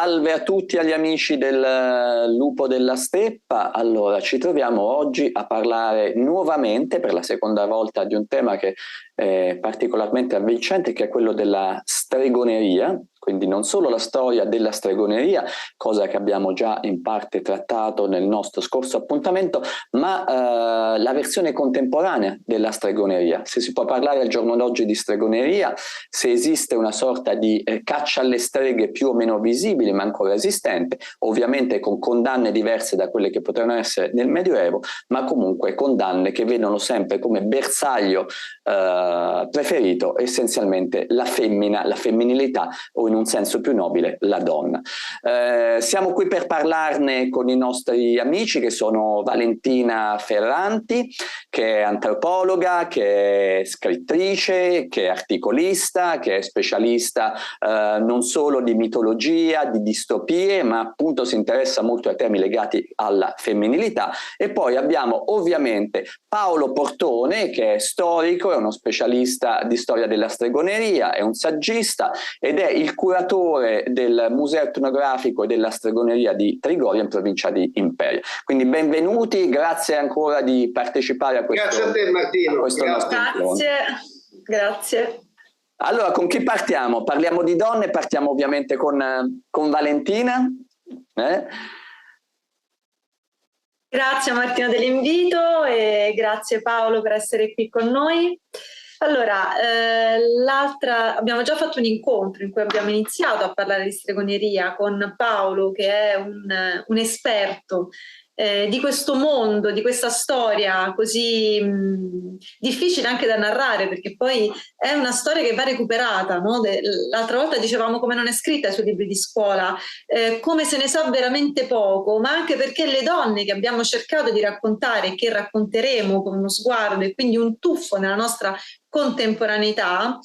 Salve a tutti agli amici del Lupo della Steppa. Allora, ci troviamo oggi a parlare nuovamente per la seconda volta di un tema che è particolarmente avvincente, che è quello della stregoneria. Quindi non solo la storia della stregoneria, cosa che abbiamo già in parte trattato nel nostro scorso appuntamento, ma la versione contemporanea della stregoneria. Se si può parlare al giorno d'oggi di stregoneria, se esiste una sorta di caccia alle streghe più o meno visibile ma ancora esistente, ovviamente con condanne diverse da quelle che potevano essere nel Medioevo, ma comunque condanne che vedono sempre come bersaglio preferito essenzialmente la femmina, la femminilità, o in un senso più nobile la donna. Siamo qui per parlarne con i nostri amici, che sono Valentina Ferranti, che è antropologa, che è scrittrice, che è articolista, che è specialista non solo di mitologia, di distopie, ma appunto si interessa molto a temi legati alla femminilità. E poi abbiamo ovviamente Paolo Portone, che è storico, è uno specialista di storia della stregoneria, è un saggista ed è il curatore del Museo etnografico della stregoneria di Trigoria in provincia di Imperia. Quindi benvenuti, grazie ancora di partecipare a questo, grazie a te, Martino. A questo nostro incontro. Grazie. Allora, con chi partiamo? Parliamo di donne, partiamo ovviamente con Valentina. Grazie Martino dell'invito e grazie Paolo per essere qui con noi. Allora, abbiamo già fatto un incontro in cui abbiamo iniziato a parlare di stregoneria con Paolo, che è un esperto di questo mondo, di questa storia così difficile anche da narrare, perché poi è una storia che va recuperata, no? L'altra volta dicevamo come non è scritta sui libri di scuola, come se ne sa veramente poco, ma anche perché le donne che abbiamo cercato di raccontare e che racconteremo con uno sguardo e quindi un tuffo nella nostra contemporaneità,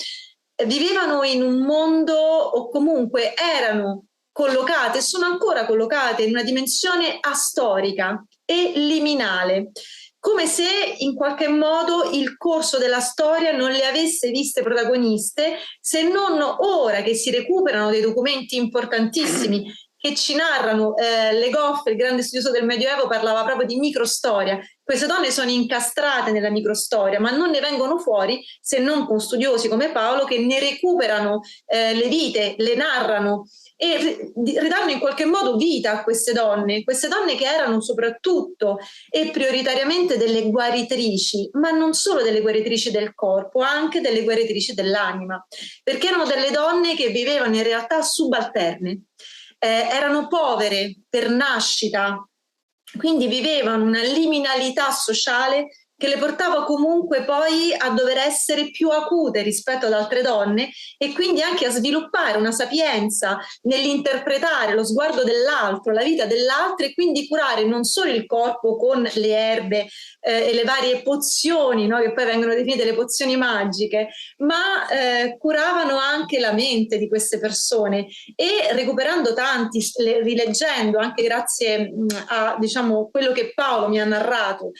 vivevano in un mondo, o comunque erano collocate, sono ancora collocate in una dimensione astorica e liminale, come se in qualche modo il corso della storia non le avesse viste protagoniste, se non ora che si recuperano dei documenti importantissimi che ci narrano. Le Goff, il grande studioso del Medioevo, parlava proprio di microstoria. Queste donne sono incastrate nella microstoria, ma non ne vengono fuori se non con studiosi come Paolo che ne recuperano le vite, le narrano e ridanno in qualche modo vita a queste donne che erano soprattutto e prioritariamente delle guaritrici, ma non solo delle guaritrici del corpo, anche delle guaritrici dell'anima, perché erano delle donne che vivevano in realtà subalterne, erano povere per nascita, quindi vivevano una liminalità sociale che le portava comunque poi a dover essere più acute rispetto ad altre donne e quindi anche a sviluppare una sapienza nell'interpretare lo sguardo dell'altro, la vita dell'altro, e quindi curare non solo il corpo con le erbe e le varie pozioni, no, che poi vengono definite le pozioni magiche, ma curavano anche la mente di queste persone e recuperando tanti, rileggendo anche grazie a diciamo quello che Paolo mi ha narrato,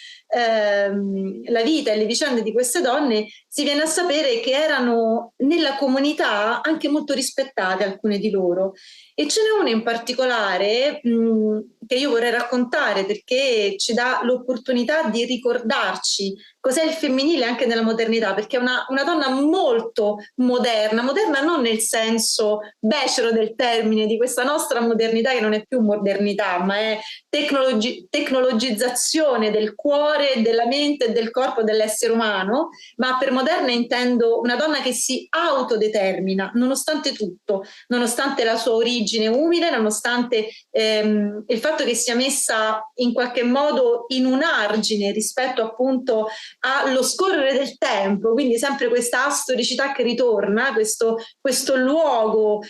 la vita e le vicende di queste donne, si viene a sapere che erano nella comunità anche molto rispettate alcune di loro, e ce n'è una in particolare che io vorrei raccontare perché ci dà l'opportunità di ricordarci cos'è il femminile anche nella modernità, perché è una donna molto moderna non nel senso becero del termine di questa nostra modernità che non è più modernità ma è tecnologizzazione del cuore, della mente e del corpo dell'essere umano, ma per moderna intendo una donna che si autodetermina nonostante tutto, nonostante la sua origine umile, nonostante il fatto che sia messa in qualche modo in un argine rispetto appunto allo scorrere del tempo, quindi sempre questa astoricità che ritorna, questo luogo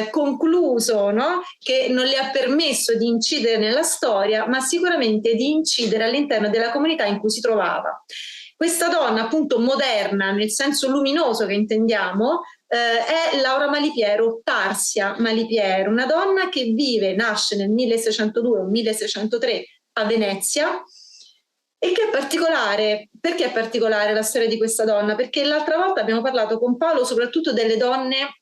concluso, no? Che non le ha permesso di incidere nella storia, ma sicuramente di incidere all'interno della comunità in cui si trovava. Questa donna appunto moderna nel senso luminoso che intendiamo è Laura Malipiero, Tarsia Malipiero, una donna che nasce nel 1602 o 1603 a Venezia. E che è particolare, perché è particolare la storia di questa donna? Perché l'altra volta abbiamo parlato con Paolo soprattutto delle donne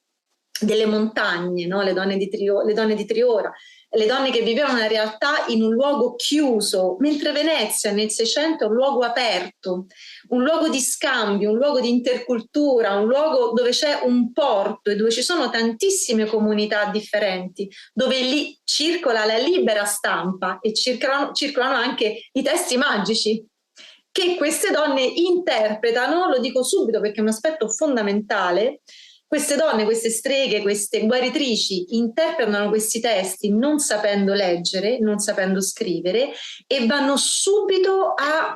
delle montagne, no? Le donne di Triora, le donne che vivevano una realtà in un luogo chiuso, mentre Venezia nel Seicento è un luogo aperto, un luogo di scambio, un luogo di intercultura, un luogo dove c'è un porto e dove ci sono tantissime comunità differenti, dove lì circola la libera stampa e circolano anche i testi magici che queste donne interpretano. Lo dico subito perché è un aspetto fondamentale. Queste donne, queste streghe, queste guaritrici interpretano questi testi non sapendo leggere, non sapendo scrivere, e vanno subito a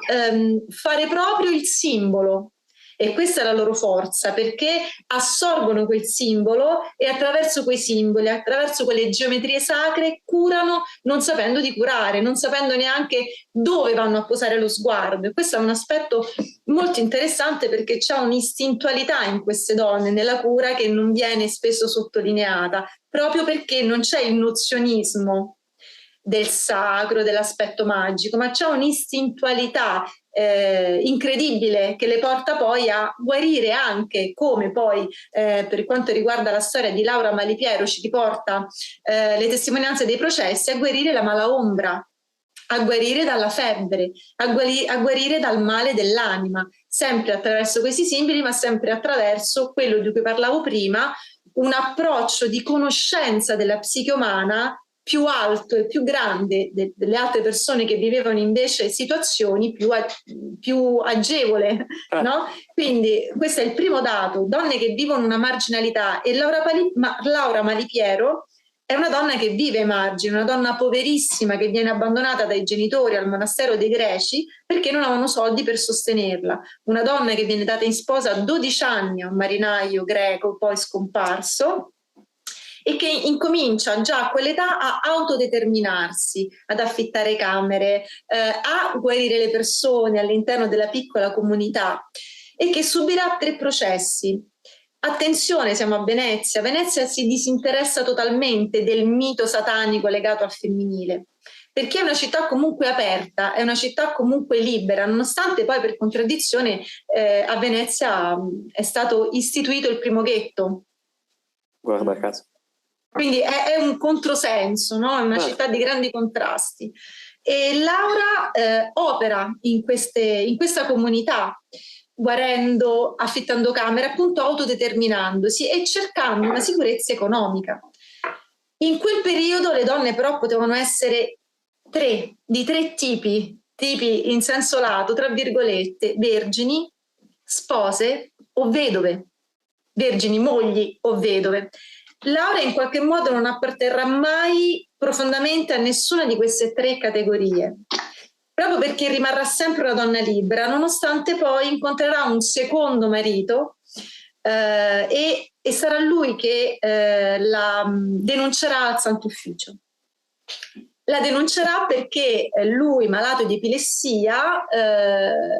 fare proprio il simbolo. E questa è la loro forza, perché assorbono quel simbolo e attraverso quei simboli, attraverso quelle geometrie sacre, curano non sapendo di curare, non sapendo neanche dove vanno a posare lo sguardo. E questo è un aspetto molto interessante, perché c'è un'istintualità in queste donne nella cura che non viene spesso sottolineata, proprio perché non c'è il nozionismo del sacro, dell'aspetto magico, ma c'è un'istintualità incredibile che le porta poi a guarire, anche come poi per quanto riguarda la storia di Laura Malipiero ci riporta le testimonianze dei processi, a guarire la malaombra, a guarire dalla febbre, a guarire dal male dell'anima, sempre attraverso questi simboli, ma sempre attraverso quello di cui parlavo prima, un approccio di conoscenza della psiche umana più alto e più grande delle altre persone che vivevano invece situazioni più agevole, no? Quindi questo è il primo dato: donne che vivono una marginalità. E Laura Malipiero è una donna che vive ai margini, una donna poverissima che viene abbandonata dai genitori al monastero dei Greci perché non avevano soldi per sostenerla, una donna che viene data in sposa a 12 anni a un marinaio greco poi scomparso, e che incomincia già a quell'età a autodeterminarsi, ad affittare camere, a guarire le persone all'interno della piccola comunità, e che subirà 3 processi. Attenzione, siamo a Venezia. Venezia si disinteressa totalmente del mito satanico legato al femminile, perché è una città comunque aperta, è una città comunque libera, nonostante poi per contraddizione a Venezia è stato istituito il primo ghetto. Guarda caso. Quindi è un controsenso, no? È una città di grandi contrasti. E Laura opera in questa comunità, guarendo, affittando camere, appunto autodeterminandosi e cercando una sicurezza economica. In quel periodo le donne però potevano essere di tre tipi in senso lato, tra virgolette: vergini, spose o vedove, vergini, mogli o vedove. Laura in qualche modo non apparterrà mai profondamente a nessuna di queste 3 categorie, proprio perché rimarrà sempre una donna libera, nonostante poi incontrerà un secondo marito e sarà lui che la denuncerà al Santo Ufficio. La denuncerà perché lui, malato di epilessia,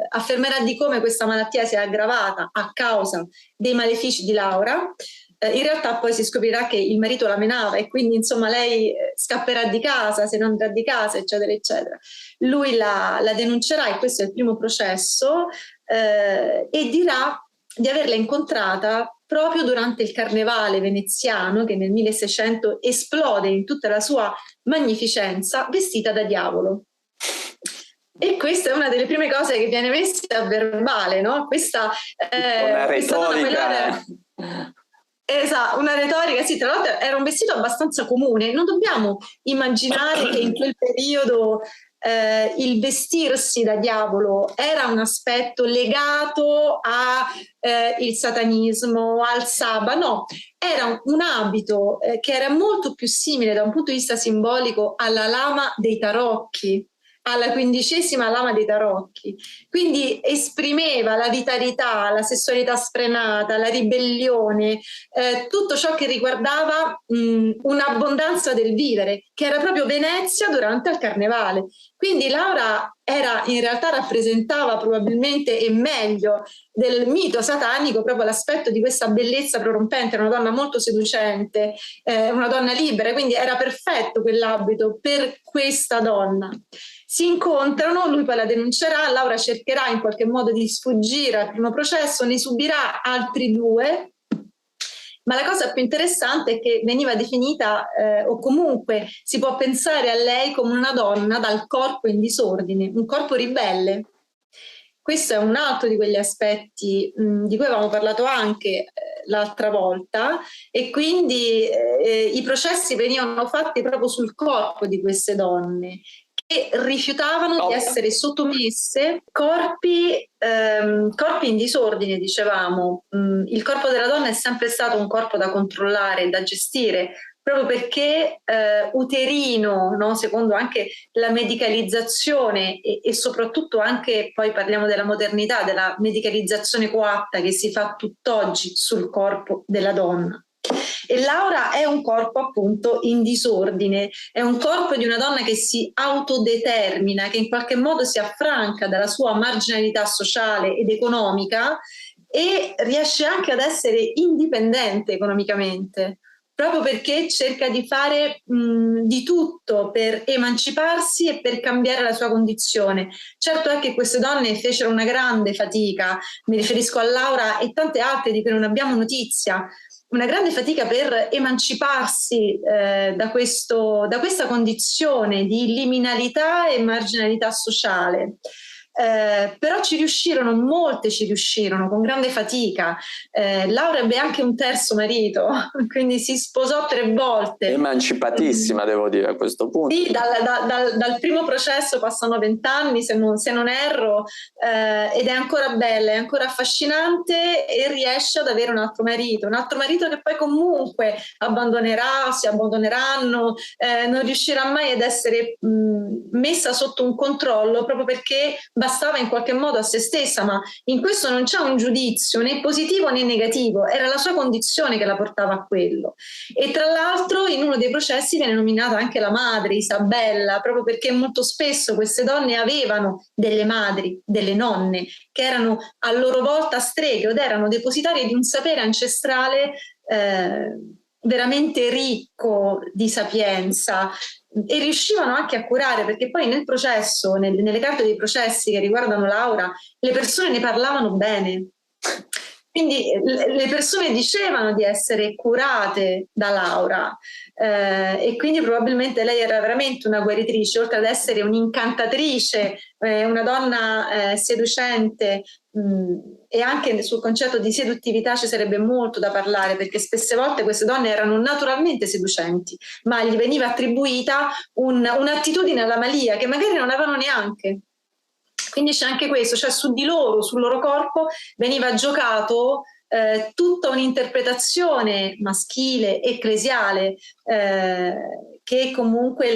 affermerà di come questa malattia sia aggravata a causa dei malefici di Laura. In realtà poi si scoprirà che il marito la menava e quindi insomma lei scapperà di casa, se ne andrà di casa, eccetera eccetera. Lui la denuncerà, e questo è il primo processo, e dirà di averla incontrata proprio durante il carnevale veneziano, che nel 1600 esplode in tutta la sua magnificenza, vestita da diavolo. E questa è una delle prime cose che viene messa a verbale, no? Questa retorica. Esatto, una retorica, sì, tra l'altro era un vestito abbastanza comune. Non dobbiamo immaginare che in quel periodo il vestirsi da diavolo era un aspetto legato al satanismo, al sabato. No, era un abito che era molto più simile da un punto di vista simbolico alla lama dei tarocchi, alla 15ª lama dei tarocchi. Quindi esprimeva la vitalità, la sessualità sfrenata, la ribellione, tutto ciò che riguardava un'abbondanza del vivere, che era proprio Venezia durante il carnevale. Quindi Laura in realtà rappresentava probabilmente e meglio del mito satanico proprio l'aspetto di questa bellezza prorompente, una donna molto seducente, una donna libera, quindi era perfetto quell'abito per questa donna. Si incontrano, lui poi la denuncerà, Laura cercherà in qualche modo di sfuggire al primo processo, ne subirà altri 2. ma la cosa più interessante è che veniva definita, o comunque si può pensare a lei come una donna dal corpo in disordine, un corpo ribelle. Questo è un altro di quegli aspetti di cui avevamo parlato anche l'altra volta, e quindi i processi venivano fatti proprio sul corpo di queste donne che rifiutavano di essere sottomesse, corpi in disordine, dicevamo. Il corpo della donna è sempre stato un corpo da controllare, da gestire, proprio perché uterino, no? Secondo anche la medicalizzazione e soprattutto anche, poi parliamo della modernità, della medicalizzazione coatta che si fa tutt'oggi sul corpo della donna. E Laura è un corpo appunto in disordine, è un corpo di una donna che si autodetermina, che in qualche modo si affranca dalla sua marginalità sociale ed economica e riesce anche ad essere indipendente economicamente, proprio perché cerca di fare di tutto per emanciparsi e per cambiare la sua condizione. Certo è che queste donne fecero una grande fatica, mi riferisco a Laura e tante altre di cui non abbiamo notizia, una grande fatica per emanciparsi da questa condizione di liminalità e marginalità sociale. Però molte ci riuscirono con grande fatica. Laura ebbe anche un terzo marito, quindi si sposò 3 volte. Emancipatissima, devo dire, a questo punto. Sì, dal primo processo passano 20 anni, se non erro, ed è ancora bella, è ancora affascinante e riesce ad avere un altro marito che poi comunque abbandonerà, si abbandoneranno, non riuscirà mai ad essere messa sotto un controllo, proprio perché bastava in qualche modo a se stessa, ma in questo non c'è un giudizio né positivo né negativo, era la sua condizione che la portava a quello. E tra l'altro in uno dei processi viene nominata anche la madre Isabella, proprio perché molto spesso queste donne avevano delle madri, delle nonne, che erano a loro volta streghe, od erano depositarie di un sapere ancestrale veramente ricco di sapienza, e riuscivano anche a curare, perché poi nel processo, nelle carte dei processi che riguardano Laura, le persone ne parlavano bene. Quindi le persone dicevano di essere curate da Laura, e quindi probabilmente lei era veramente una guaritrice, oltre ad essere un'incantatrice, una donna seducente, e anche sul concetto di seduttività ci sarebbe molto da parlare, perché spesse volte queste donne erano naturalmente seducenti, ma gli veniva attribuita un'attitudine alla malia che magari non avevano neanche. Quindi c'è anche questo, cioè su di loro, sul loro corpo veniva giocato tutta un'interpretazione maschile, ecclesiale, che comunque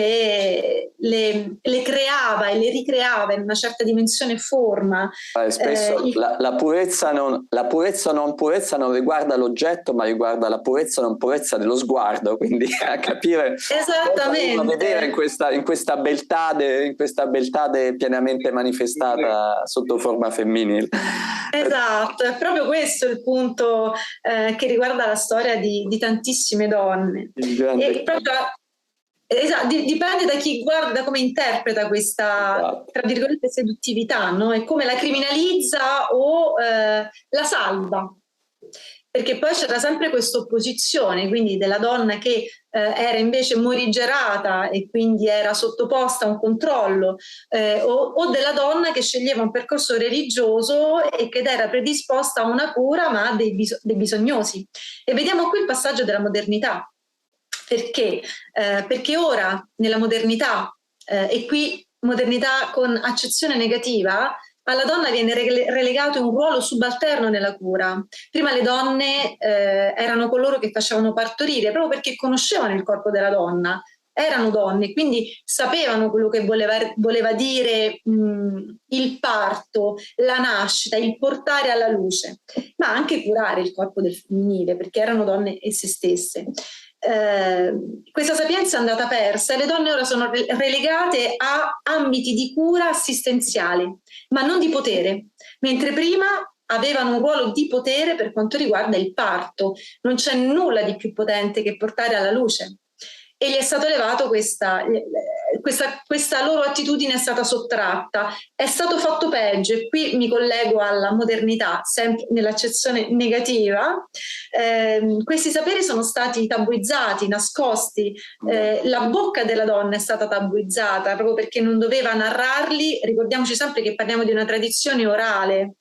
le creava e le ricreava in una certa dimensione e forma. Spesso la purezza non purezza non riguarda l'oggetto, ma riguarda la purezza non purezza dello sguardo, quindi a capire esattamente cosa vedere in questa beltà pienamente manifestata sotto forma femminile. Esatto, è proprio questo il punto che riguarda la storia di tantissime donne. E proprio, esatto, dipende da chi guarda, da come interpreta questa, tra virgolette, seduttività, no? E come la criminalizza o la salva. Perché poi c'era sempre questa opposizione, quindi della donna che era invece morigerata e quindi era sottoposta a un controllo, o della donna che sceglieva un percorso religioso e che era predisposta a una cura ma a dei bisognosi. E vediamo qui il passaggio della modernità. Perché? Perché ora nella modernità, e qui modernità con accezione negativa, alla donna viene relegato un ruolo subalterno nella cura. Prima le donne erano coloro che facevano partorire, proprio perché conoscevano il corpo della donna, erano donne, quindi sapevano quello che voleva dire il parto, la nascita, il portare alla luce, ma anche curare il corpo del femminile, perché erano donne esse stesse. Questa sapienza è andata persa e le donne ora sono relegate a ambiti di cura assistenziali, ma non di potere, mentre prima avevano un ruolo di potere per quanto riguarda il parto. Non c'è nulla di più potente che portare alla luce. e gli è stato levato questa loro attitudine, è stata sottratta. È stato fatto peggio, e qui mi collego alla modernità, sempre nell'accezione negativa. Questi saperi sono stati tabuizzati, nascosti, la bocca della donna è stata tabuizzata proprio perché non doveva narrarli. Ricordiamoci sempre che parliamo di una tradizione orale,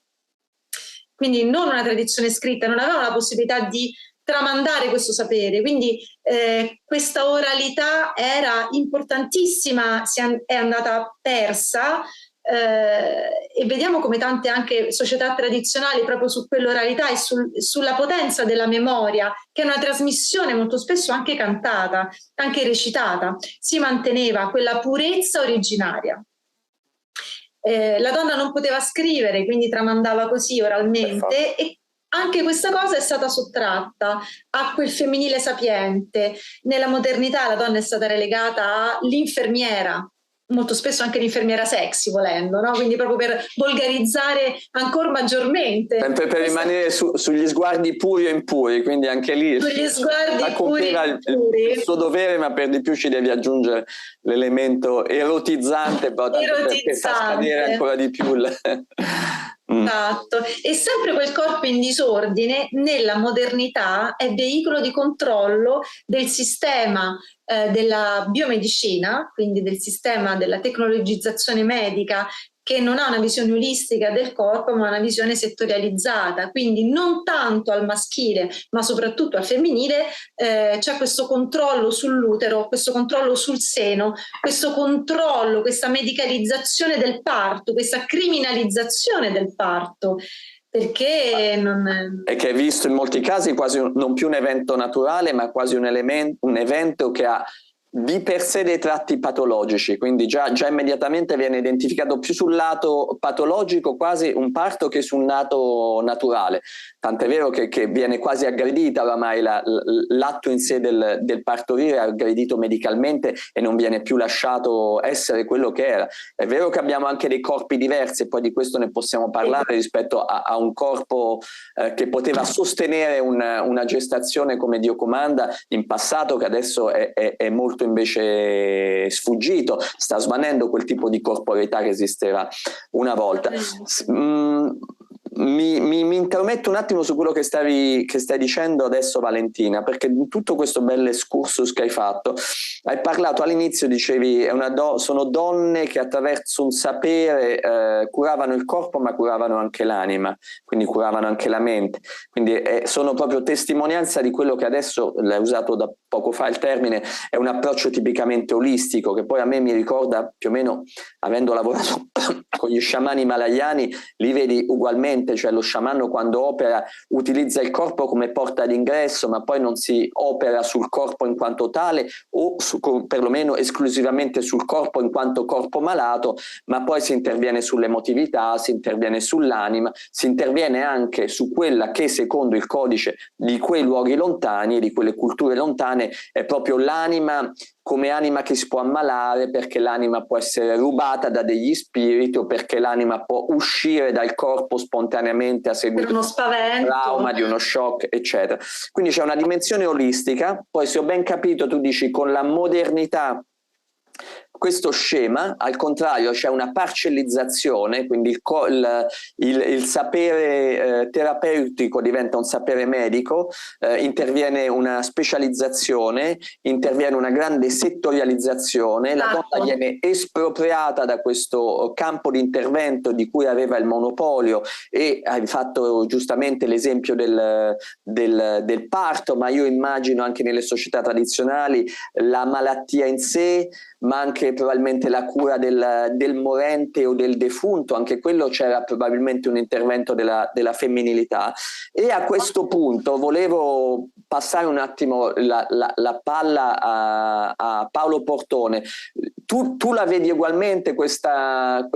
quindi non una tradizione scritta, non avevano la possibilità di tramandare questo sapere, quindi questa oralità era importantissima, è andata persa, e vediamo come tante anche società tradizionali proprio su quell'oralità e sulla potenza della memoria, che è una trasmissione molto spesso anche cantata, anche recitata, si manteneva quella purezza originaria. La donna non poteva scrivere, quindi tramandava così oralmente, e anche questa cosa è stata sottratta a quel femminile sapiente. Nella modernità la donna è stata relegata all'infermiera, molto spesso anche l'infermiera sexy, volendo, no? Quindi proprio per volgarizzare ancora maggiormente. Sempre per rimanere sugli sguardi puri e impuri, quindi anche lì sugli sguardi puri e impuri. Il suo dovere, ma per di più ci devi aggiungere l'elemento erotizzante, perché fa scadere ancora di più Esatto, e sempre quel corpo in disordine nella modernità è veicolo di controllo del sistema della biomedicina, quindi del sistema della tecnologizzazione medica, che non ha una visione olistica del corpo, ma una visione settorializzata, quindi non tanto al maschile, ma soprattutto al femminile c'è questo controllo sull'utero, questo controllo sul seno, questo controllo, questa medicalizzazione del parto, questa criminalizzazione del parto, perché non... E che è visto in molti casi quasi non più un evento naturale, ma quasi un evento che ha di per sé dei tratti patologici, quindi già immediatamente viene identificato più sul lato patologico quasi un parto che su un lato naturale, tant'è vero che viene quasi aggredita oramai l'atto in sé del partorire, aggredito medicalmente e non viene più lasciato essere quello che era. È vero che abbiamo anche dei corpi diversi, e poi di questo ne possiamo parlare, rispetto a un corpo che poteva sostenere una gestazione come Dio comanda in passato, che adesso è molto invece sfuggito, sta svanendo quel tipo di corporeità che esisteva una volta. Mi intrometto un attimo su quello che stai dicendo adesso, Valentina, perché in tutto questo bel excursus che hai fatto, hai parlato all'inizio, dicevi sono donne che attraverso un sapere curavano il corpo, ma curavano anche l'anima, quindi curavano anche la mente, quindi sono proprio testimonianza di quello che adesso, l'hai usato da poco fa il termine, è un approccio tipicamente olistico, che poi a me mi ricorda, più o meno, avendo lavorato con gli sciamani malayani, li vedi ugualmente, cioè lo sciamano quando opera utilizza il corpo come porta d'ingresso, ma poi non si opera sul corpo in quanto tale, o perlomeno esclusivamente sul corpo in quanto corpo malato, ma poi si interviene sull'emotività, si interviene sull'anima, si interviene anche su quella che secondo il codice di quei luoghi lontani e di quelle culture lontane è proprio l'anima, come anima che si può ammalare, perché l'anima può essere rubata da degli spiriti, o perché l'anima può uscire dal corpo spontaneamente a seguito di uno spavento, trauma, di uno shock, eccetera. Quindi c'è una dimensione olistica. Poi, se ho ben capito, tu dici con la modernità questo scema, al contrario, c'è una parcellizzazione, quindi il sapere terapeutico diventa un sapere medico, interviene una specializzazione, interviene una grande settorializzazione, la donna viene espropriata da questo campo di intervento di cui aveva il monopolio, e hai fatto giustamente l'esempio del parto, ma io immagino anche nelle società tradizionali la malattia in sé, ma anche probabilmente la cura del morente o del defunto, anche quello c'era probabilmente un intervento della femminilità. E a questo punto volevo passare un attimo la palla a Paolo Portone. Tu la vedi ugualmente questa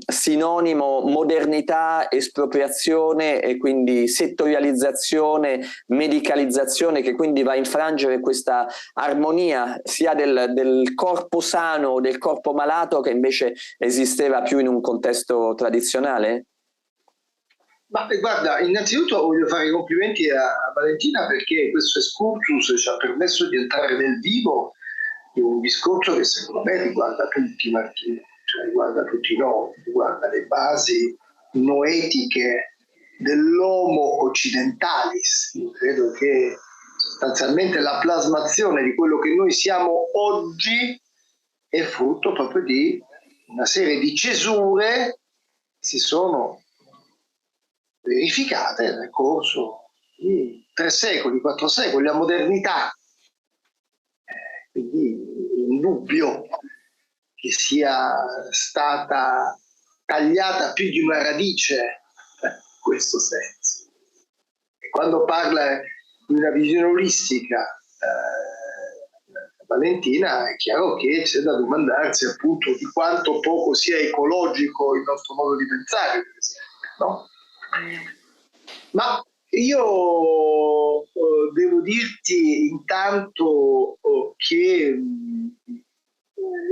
sinonimo modernità, espropriazione e quindi settorializzazione, medicalizzazione, che quindi va a infrangere questa armonia sia del corpo sano o del corpo malato, che invece esisteva più in un contesto tradizionale? Ma guarda, innanzitutto voglio fare i complimenti a Valentina perché questo excursus ci ha permesso di entrare nel vivo di un discorso che secondo me riguarda tutti, Martino, cioè riguarda tutti noi, riguarda le basi noetiche dell'Homo occidentalis. Io credo che sostanzialmente la plasmazione di quello che noi siamo oggi è frutto proprio di una serie di cesure che si sono verificate nel corso di 3 secoli, 4 secoli, la modernità. Quindi è indubbio che sia stata tagliata più di una radice in questo senso. E quando parla di una visione olistica, Valentina, è chiaro che c'è da domandarsi appunto di quanto poco sia ecologico il nostro modo di pensare, per esempio, no? Ma io devo dirti intanto che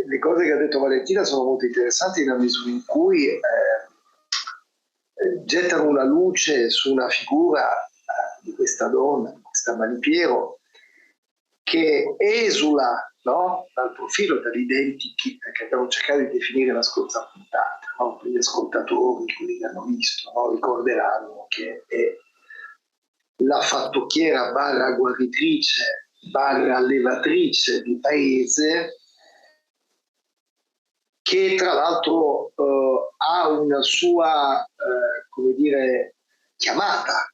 le cose che ha detto Valentina sono molto interessanti nella misura in cui gettano una luce su una figura di questa donna, di questa Malipiero, che esula, no, dal profilo, dall'identikit che abbiamo cercato di definire la scorsa puntata. No? Gli ascoltatori, quelli che hanno visto, no, ricorderanno che è la fattucchiera barra guaritrice barra allevatrice di paese, che tra l'altro ha una sua come dire, chiamata,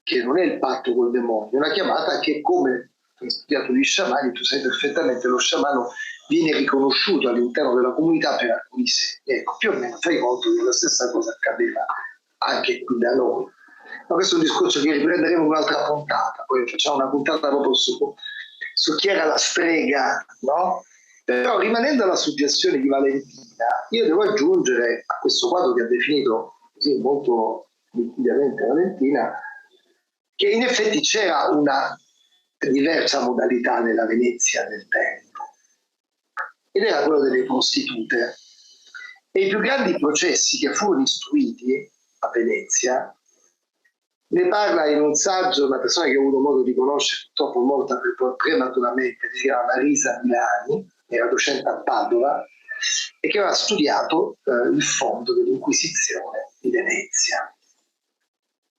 che non è il patto col demonio, è una chiamata che, come hai studiato gli sciamani, tu sai perfettamente, lo sciamano viene riconosciuto all'interno della comunità per alcuni segni. Ecco, più o meno fai conto che la stessa cosa accadeva anche qui da noi. Ma questo è un discorso che riprenderemo in un'altra puntata, poi facciamo una puntata proprio su chi era la strega, no? Però rimanendo alla suggestione di Valentina, io devo aggiungere a questo quadro che ha definito così molto nitidamente Valentina, che in effetti c'era una diversa modalità nella Venezia del tempo, ed era quello delle prostitute. E i più grandi processi che furono istruiti a Venezia, ne parla in un saggio una persona che ho avuto modo di conoscere, purtroppo morta prematuramente, si chiama Marisa Milani, era docente a Padova, e che aveva studiato il fondo dell'Inquisizione di Venezia.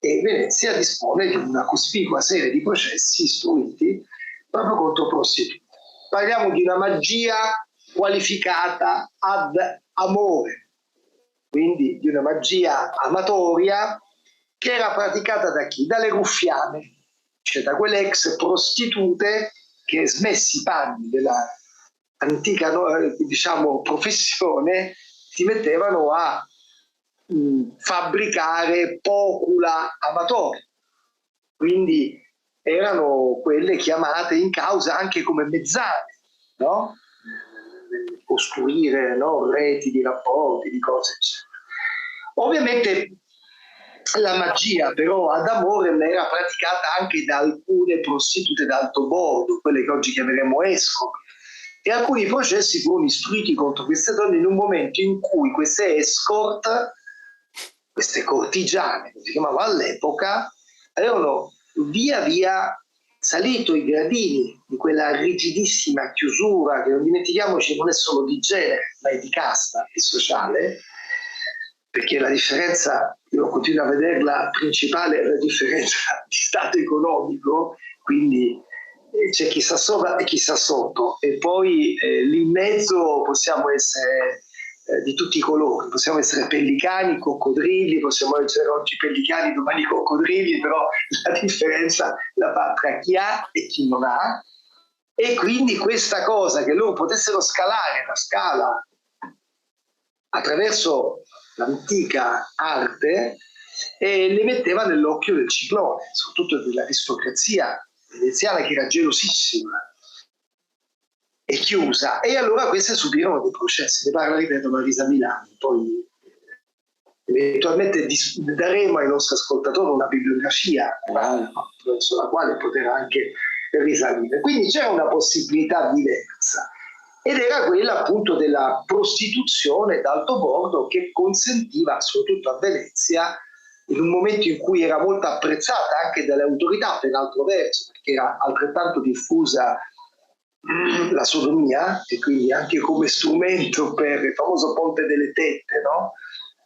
E Venezia dispone di una cospicua serie di processi istruiti proprio contro prostitute. Parliamo di una magia qualificata ad amore, quindi di una magia amatoria che era praticata da chi? Dalle ruffiane, cioè da quelle ex prostitute che, smessi i panni della antica diciamo, professione, si mettevano a fabbricare pocula amatori. Quindi erano quelle chiamate in causa anche come mezzane, no? Costruire, no, reti di rapporti, di cose eccetera. Ovviamente la magia però ad amore era praticata anche da alcune prostitute d'alto bordo, quelle che oggi chiameremo escort, e alcuni processi furono istruiti contro queste donne in un momento in cui queste escort, queste cortigiane, come si chiamava all'epoca, avevano via via salito i gradini di quella rigidissima chiusura che, non dimentichiamoci, non è solo di genere, ma è di casta e sociale, perché la differenza, io continuo a vederla principale, è la differenza di stato economico, quindi c'è chi sta sopra e chi sta sotto, e poi lì in mezzo possiamo essere di tutti i colori, possiamo essere pellicani, coccodrilli, possiamo essere oggi pellicani, domani coccodrilli, però la differenza la fa tra chi ha e chi non ha, e quindi questa cosa che loro potessero scalare la scala attraverso l'antica arte le metteva nell'occhio del ciclone, soprattutto dell'aristocrazia veneziana, che era gelosissima e chiusa, e allora queste subirono dei processi. Ne parla, ripeto, Marisa Milani. Poi eventualmente daremo ai nostri ascoltatori una bibliografia attraverso la quale poter anche risalire. Quindi c'è una possibilità diversa, ed era quella appunto della prostituzione d'alto bordo, che consentiva soprattutto a Venezia in un momento in cui era molto apprezzata anche dalle autorità, per altro verso, perché era altrettanto diffusa la sodomia, e quindi anche come strumento per il famoso Ponte delle Tette, no?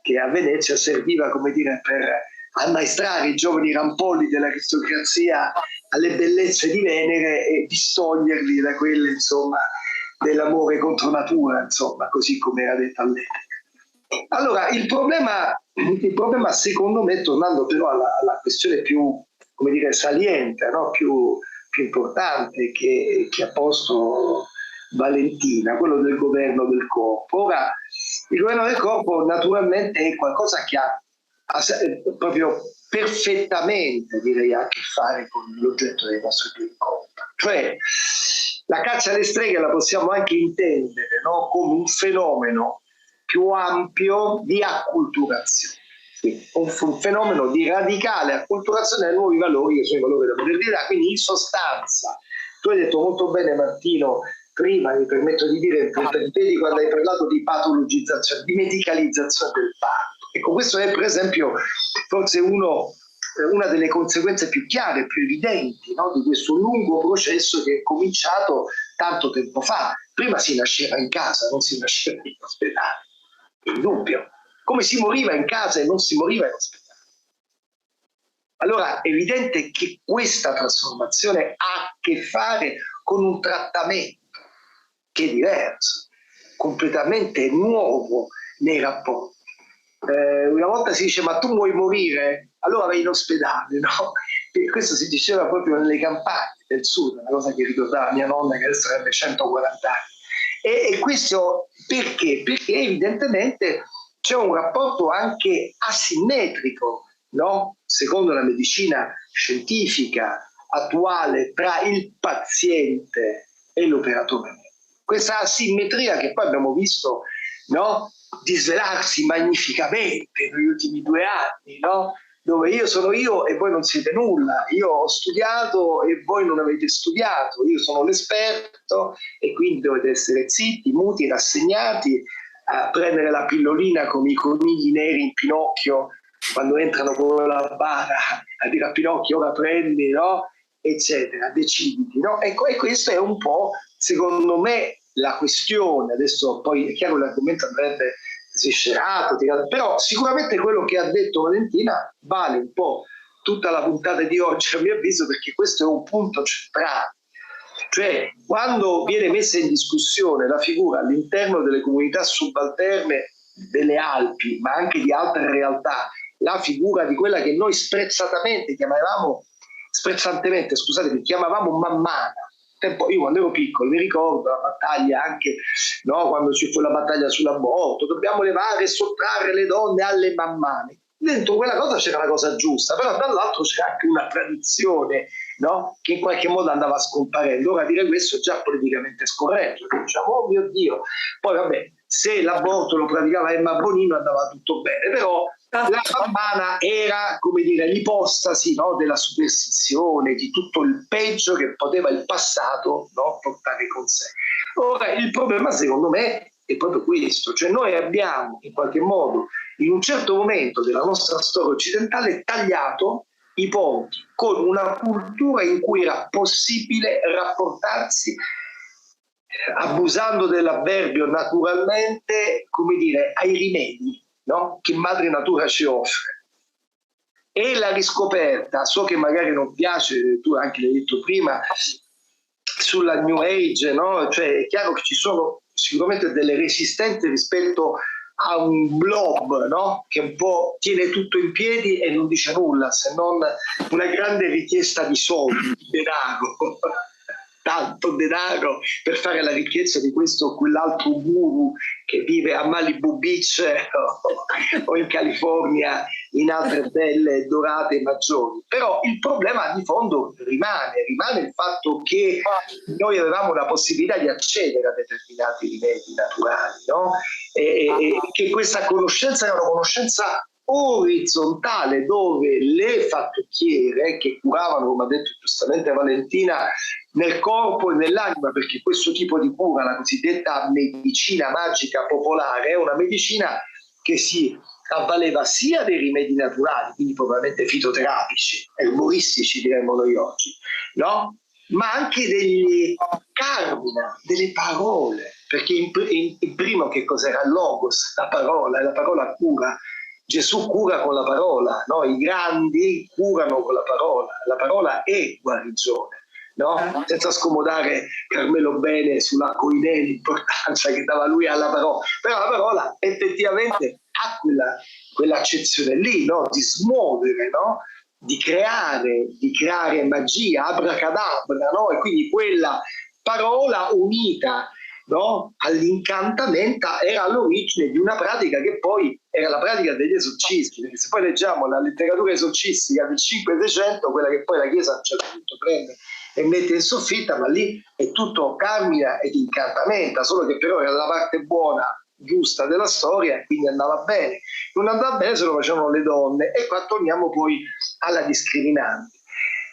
Che a Venezia serviva, come dire, per ammaestrare i giovani rampolli dell'aristocrazia alle bellezze di Venere e distoglierli da quelle, insomma, dell'amore contro natura, insomma, così come era detta all'epoca. Allora, il problema secondo me, tornando però alla questione più, come dire, saliente, no? più importante che ha posto Valentina, quello del governo del corpo. Ora, il governo del corpo naturalmente è qualcosa che ha proprio perfettamente, direi, a che fare con l'oggetto dei nostri incontri. Cioè, la caccia alle streghe la possiamo anche intendere, no? Come un fenomeno più ampio di acculturazione. Quindi un fenomeno di radicale acculturazione ai nuovi valori, che sono i valori della modernità. Quindi in sostanza, tu hai detto molto bene, Martino, prima, mi permetto di dire, vedi quando hai parlato di patologizzazione, di medicalizzazione del parto. Ecco, questo è per esempio forse una delle conseguenze più chiare, più evidenti, no? Di questo lungo processo che è cominciato tanto tempo fa. Prima si nasceva in casa, non si nasceva in ospedale, in dubbio. Come si moriva in casa e non si moriva in ospedale. Allora è evidente che questa trasformazione ha a che fare con un trattamento che è diverso, completamente nuovo nei rapporti. Una volta si dice: ma tu vuoi morire? Allora vai in ospedale, no? E questo si diceva proprio nelle campagne del sud, una cosa che ricordava mia nonna, che adesso avrebbe 140 anni. E questo perché? Perché evidentemente c'è un rapporto anche asimmetrico, no? Secondo la medicina scientifica attuale, tra il paziente e l'operatore. Questa asimmetria che poi abbiamo visto, no? Disvelarsi magnificamente negli ultimi 2 anni, no? Dove io sono io e voi non siete nulla, io ho studiato e voi non avete studiato, io sono l'esperto e quindi dovete essere zitti, muti, rassegnati, a prendere la pillolina come i conigli neri in Pinocchio quando entrano con la bara a dire a Pinocchio: ora prendi, no? Eccetera, deciditi, no? Ecco, e questo è un po', secondo me, la questione. Adesso poi è chiaro che l'argomento andrebbe sviscerato, però sicuramente quello che ha detto Valentina vale un po' tutta la puntata di oggi, a mio avviso, perché questo è un punto centrale. Cioè, quando viene messa in discussione la figura all'interno delle comunità subalterne delle Alpi, ma anche di altre realtà, la figura di quella che noi sprezzantemente chiamavamo mammana. Io quando ero piccolo mi ricordo la battaglia anche, no, quando ci fu la battaglia sull'aborto: dobbiamo levare e sottrarre le donne alle mammane. Dentro quella cosa c'era la cosa giusta, però dall'altro c'era anche una tradizione, no? Che in qualche modo andava scomparendo. Ora dire questo è già politicamente scorretto, perché diciamo: oh mio Dio. Poi vabbè, se l'aborto lo praticava Emma Bonino andava tutto bene, però la mammana era, come dire, l'ipostasi, no, della superstizione, di tutto il peggio che poteva il passato, no, portare con sé. Ora, il problema secondo me è proprio questo, cioè noi abbiamo in qualche modo in un certo momento della nostra storia occidentale tagliato i ponti con una cultura in cui era possibile rapportarsi, abusando dell'avverbio naturalmente, come dire, ai rimedi, no? Che madre natura ci offre. E la riscoperta, so che magari non piace, tu anche l'hai detto prima, sulla New Age, no? Cioè è chiaro che ci sono sicuramente delle resistenze rispetto a un blob, no? Che un po' tiene tutto in piedi e non dice nulla, se non una grande richiesta di soldi, di denaro. Tanto denaro per fare la ricchezza di questo o quell'altro guru che vive a Malibu Beach o in California in altre belle dorate maggiori. Però il problema di fondo rimane il fatto che noi avevamo la possibilità di accedere a determinati rimedi naturali, no? E che questa conoscenza era una conoscenza orizzontale, dove le fattucchiere che curavano, come ha detto giustamente Valentina, nel corpo e nell'anima, perché questo tipo di cura, la cosiddetta medicina magica popolare, è una medicina che si avvaleva sia dei rimedi naturali, quindi probabilmente fitoterapici, erboristici diremmo noi oggi, no? Ma anche degli carmina, delle parole, perché in primo che cos'era il logos, la parola cura. Gesù cura con la parola, no? I grandi curano con la parola è guarigione. No? Senza scomodare Carmelo Bene sulla coinè l'importanza che dava lui alla parola, però la parola effettivamente ha quell'accezione lì, no? Di smuovere, no? Di creare magia, abracadabra, no? E quindi quella parola unita, no? All'incantamento era all'origine di una pratica che poi era la pratica degli esorcismi, perché se poi leggiamo la letteratura esorcistica del 500-600, quella che poi la Chiesa a un certo punto prende e mette in soffitta, ma lì è tutto carmina ed incantamento, solo che però era la parte buona, giusta della storia e quindi andava bene. Non andava bene se lo facevano le donne, e qua torniamo poi alla discriminante,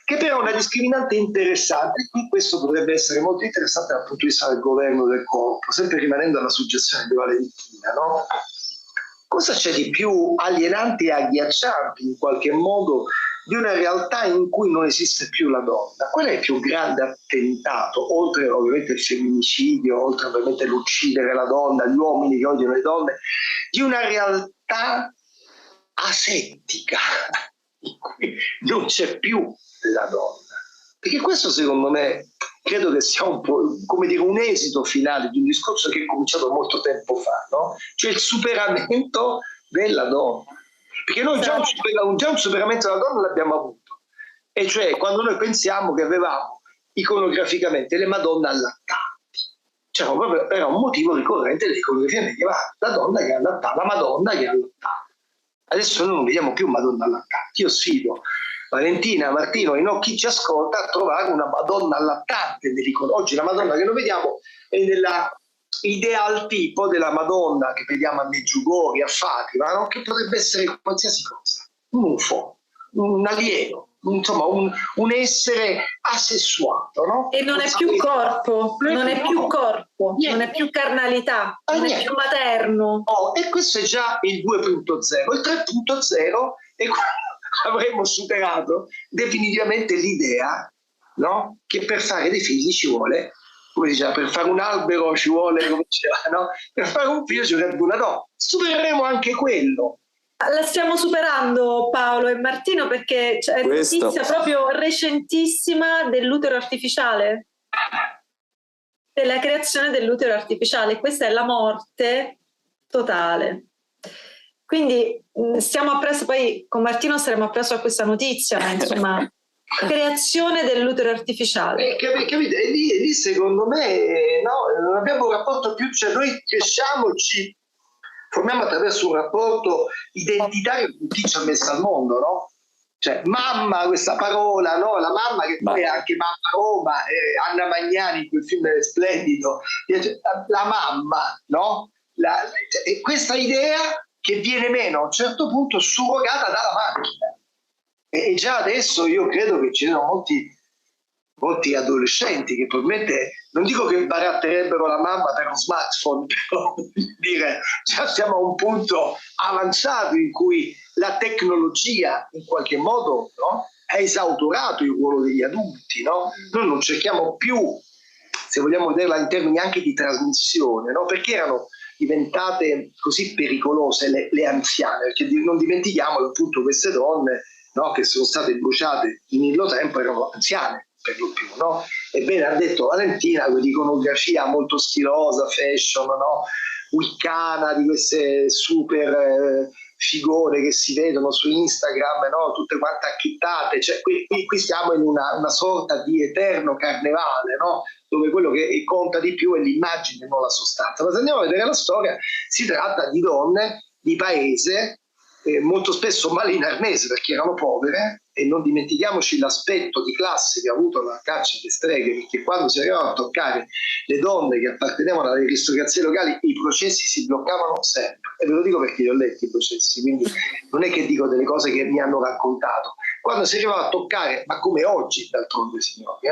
che però è una discriminante interessante. Qui questo potrebbe essere molto interessante dal punto di vista del governo del corpo, sempre rimanendo alla suggestione di Valentina, no? Cosa c'è di più alienante e agghiacciante in qualche modo di una realtà in cui non esiste più la donna? Qual è il più grande attentato, oltre ovviamente il femminicidio, oltre ovviamente l'uccidere la donna, gli uomini che odiano le donne, di una realtà asettica in cui non c'è più la donna? Perché questo secondo me credo che sia un po' come dire un esito finale di un discorso che è cominciato molto tempo fa, no? Cioè il superamento della donna. Perché noi già un superamento della donna l'abbiamo avuto, e cioè quando noi pensiamo che avevamo iconograficamente le Madonne allattanti, cioè proprio era un motivo ricorrente dell'iconografia medievale, la donna che allattava, la Madonna che allattava. Adesso noi non vediamo più Madonna allattanti. Io sfido Valentina, Martino e no, chi ci ascolta a trovare una Madonna allattante. Oggi la Madonna che noi vediamo è nella ideal tipo della Madonna che vediamo a Meggiugorje, a Fatima, no? Che potrebbe essere qualsiasi cosa, un UFO, un alieno, insomma un essere asessuato, no? E non è più corpo, non è più corpo, non è più carnalità, non è più materno. E questo è già il 2.0. Il 3.0 è quando avremo superato definitivamente l'idea, no? Che per fare dei figli ci vuole, come diceva, per fare un albero ci vuole, come diceva, no? Per fare un figlio ci vorrebbe una donna. Supereremo anche quello. La stiamo superando, Paolo e Martino, perché c'è notizia proprio recentissima dell'utero artificiale, della creazione dell'utero artificiale. Questa è la morte totale. Quindi stiamo appresso, poi con Martino saremo appresso a questa notizia, insomma, creazione dell'utero artificiale. Capite? E lì secondo me no, non abbiamo un rapporto più, cioè noi cresciamo, ci formiamo attraverso un rapporto identitario che chi ci ha messo al mondo, no? Cioè mamma, questa parola, no? La mamma che poi è anche mamma Roma, Anna Magnani in quel film splendido, la mamma, no? Questa idea che viene meno a un certo punto surrogata dalla macchina. E già adesso io credo che ci siano molti adolescenti che probabilmente, non dico che baratterebbero la mamma per uno smartphone, però dire, già siamo a un punto avanzato in cui la tecnologia in qualche modo, no, ha esautorato il ruolo degli adulti, no? Noi non cerchiamo più, se vogliamo vederla in termini anche di trasmissione, no? Perché erano diventate così pericolose le anziane, perché non dimentichiamolo, appunto, queste donne, no, che sono state bruciate in illo tempo erano anziane per lo più, no? Ebbene, ha detto Valentina, quell'iconografia molto stilosa, fashion, no? Wiccana, di queste super figure che si vedono su Instagram, no? Tutte quante acchittate, cioè qui stiamo in una sorta di eterno carnevale, no? Dove quello che conta di più è l'immagine, non la sostanza. Ma se andiamo a vedere la storia, si tratta di donne di paese, molto spesso malinarnese perché erano povere, e non dimentichiamoci l'aspetto di classe che ha avuto la caccia alle streghe, perché quando si arrivava a toccare le donne che appartenevano alle aristocrazie locali i processi si bloccavano sempre, e ve lo dico perché li ho letti i processi, quindi non è che dico delle cose che mi hanno raccontato. Quando si arrivava a toccare, ma come oggi d'altronde signori,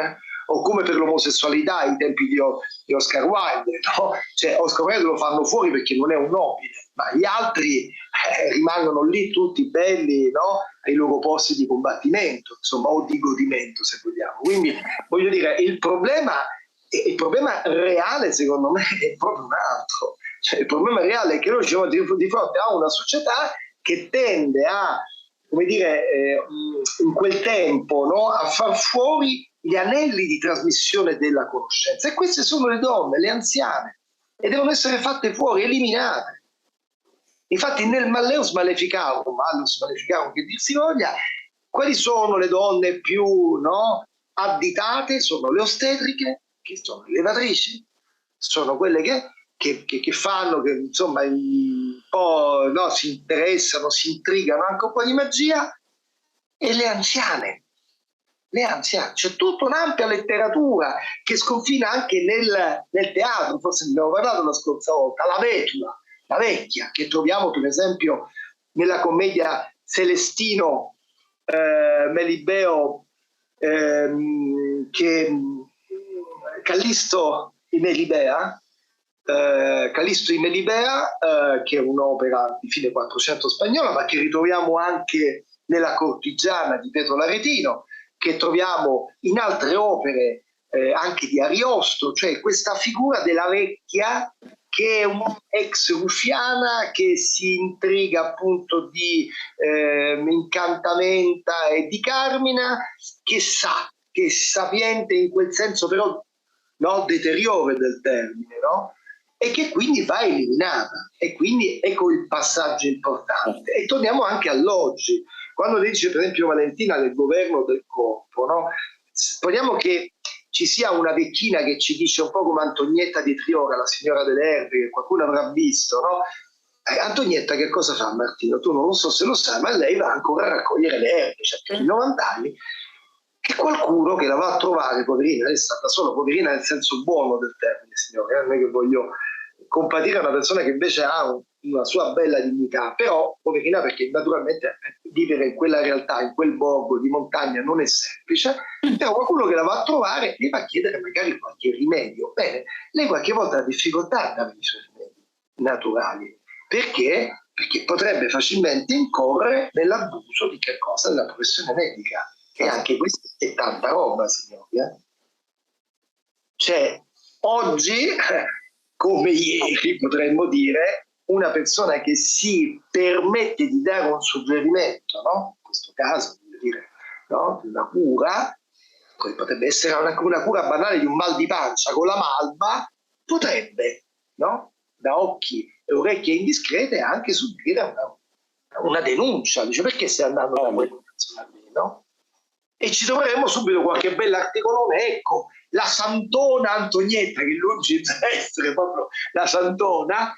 o come per l'omosessualità ai tempi di Oscar Wilde, no? Cioè Oscar Wilde lo fanno fuori perché non è un nobile, ma gli altri rimangono lì tutti belli, no? Ai loro posti di combattimento, insomma, o di godimento, se vogliamo. Quindi voglio dire, il problema reale secondo me è proprio un altro. Cioè, il problema reale è che noi siamo di fronte a una società che tende a, come dire, in quel tempo, no? A far fuori gli anelli di trasmissione della conoscenza, e queste sono le donne, le anziane, e devono essere fatte fuori, eliminate. Infatti nel Malleus Maleficarum che dir si voglia, quali sono le donne più, no, additate? Sono le ostetriche, che sono le levatrici, sono quelle che fanno, che insomma un po', no, si interessano, si intrigano anche un po' di magia, e le anziane. C'è tutta un'ampia letteratura che sconfina anche nel teatro, forse ne abbiamo parlato la scorsa volta, la vetula, la vecchia, che troviamo per esempio nella commedia Celestino Melibeo, che Callisto in Melibea, che è un'opera di fine 400 spagnola, ma che ritroviamo anche nella Cortigiana di Pietro l'Aretino, che troviamo in altre opere anche di Ariosto, cioè questa figura della vecchia che è un'ex ruffiana che si intriga appunto di incantamenta e di carmina, che è sapiente in quel senso, però no, deteriore del termine, no? E che quindi va eliminata. E quindi ecco il passaggio importante. E torniamo anche all'oggi. Quando dice per esempio Valentina del governo del corpo, no? Speriamo che ci sia una vecchina che ci dice, un po' come Antonietta di Triora, la signora delle erbe, che qualcuno avrà visto, no? Antonietta che cosa fa, Martino? Tu non lo so se lo sai, ma lei va ancora a raccogliere le erbe, cioè 90 anni, che qualcuno che la va a trovare, poverina, è stata solo poverina nel senso buono del termine, signore, non è che voglio compatire una persona che invece ha una sua bella dignità, però poverina perché naturalmente vivere in quella realtà, in quel borgo di montagna non è semplice, però qualcuno che la va a trovare gli va a chiedere magari qualche rimedio. Bene, lei qualche volta ha difficoltà a dare i suoi rimedi naturali, perché? Perché potrebbe facilmente incorrere nell'abuso di che cosa? Della professione medica, e anche questa è tanta roba, signori. Cioè, oggi come ieri potremmo dire, una persona che si permette di dare un suggerimento, no? In questo caso, voglio dire, no? Una cura, poi potrebbe essere una cura banale di un mal di pancia con la malva, potrebbe, no? Da occhi e orecchie indiscrete anche subire una denuncia, dice perché stai andando da quella persona lì, no? E ci troveremo subito qualche bell'articolone, ecco, la santona Antonietta, che lungi da essere proprio la santona,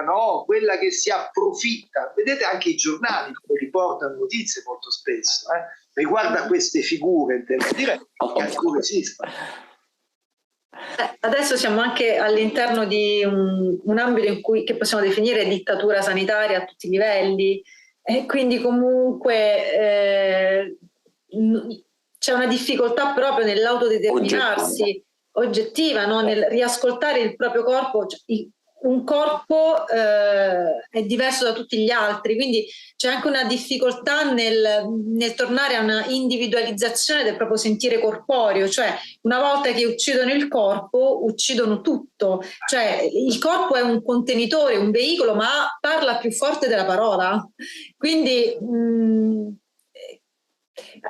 no? Quella che si approfitta. Vedete anche i giornali come riportano notizie molto spesso, riguardo a queste figure, intendo dire, che ancora esistono. Adesso siamo anche all'interno di un ambito che possiamo definire dittatura sanitaria a tutti i livelli, e quindi comunque c'è una difficoltà proprio nell'autodeterminarsi oggettiva, no? Nel riascoltare il proprio corpo. Un corpo è diverso da tutti gli altri, quindi c'è anche una difficoltà nel tornare a una individualizzazione del proprio sentire corporeo, cioè una volta che uccidono il corpo uccidono tutto, cioè il corpo è un contenitore, un veicolo, ma parla più forte della parola, quindi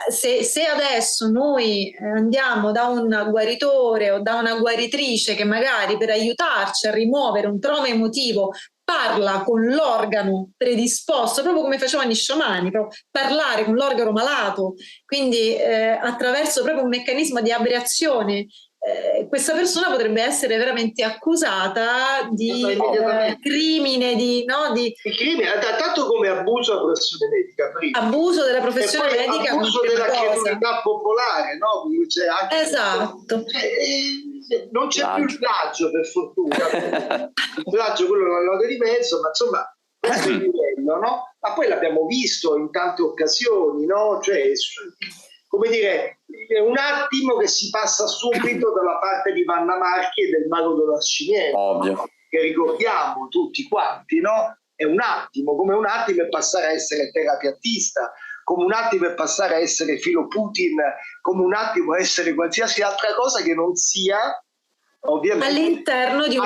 se adesso noi andiamo da un guaritore o da una guaritrice che magari per aiutarci a rimuovere un trauma emotivo parla con l'organo predisposto, proprio come facevano gli sciamani, parlare con l'organo malato, quindi attraverso proprio un meccanismo di abbreazione, questa persona potrebbe essere veramente accusata di crimine, di crimine, tanto come abuso della professione medica prima. Abuso della professione medica, abuso della criminalità popolare, no? C'è anche esatto. Non c'è più il plagio, per fortuna. Il plagio, quello è la nota di mezzo, ma insomma questo è il livello, no? Ma poi l'abbiamo visto in tante occasioni, no? Cioè come dire, è un attimo che si passa subito dalla parte di Vanna Marchi e del Mago dell'Arciniero, ovvio, che ricordiamo tutti quanti, no? È un attimo, come un attimo è passare a essere terapiattista, come un attimo è passare a essere filo Putin, come un attimo a essere qualsiasi altra cosa che non sia ovviamente all'interno di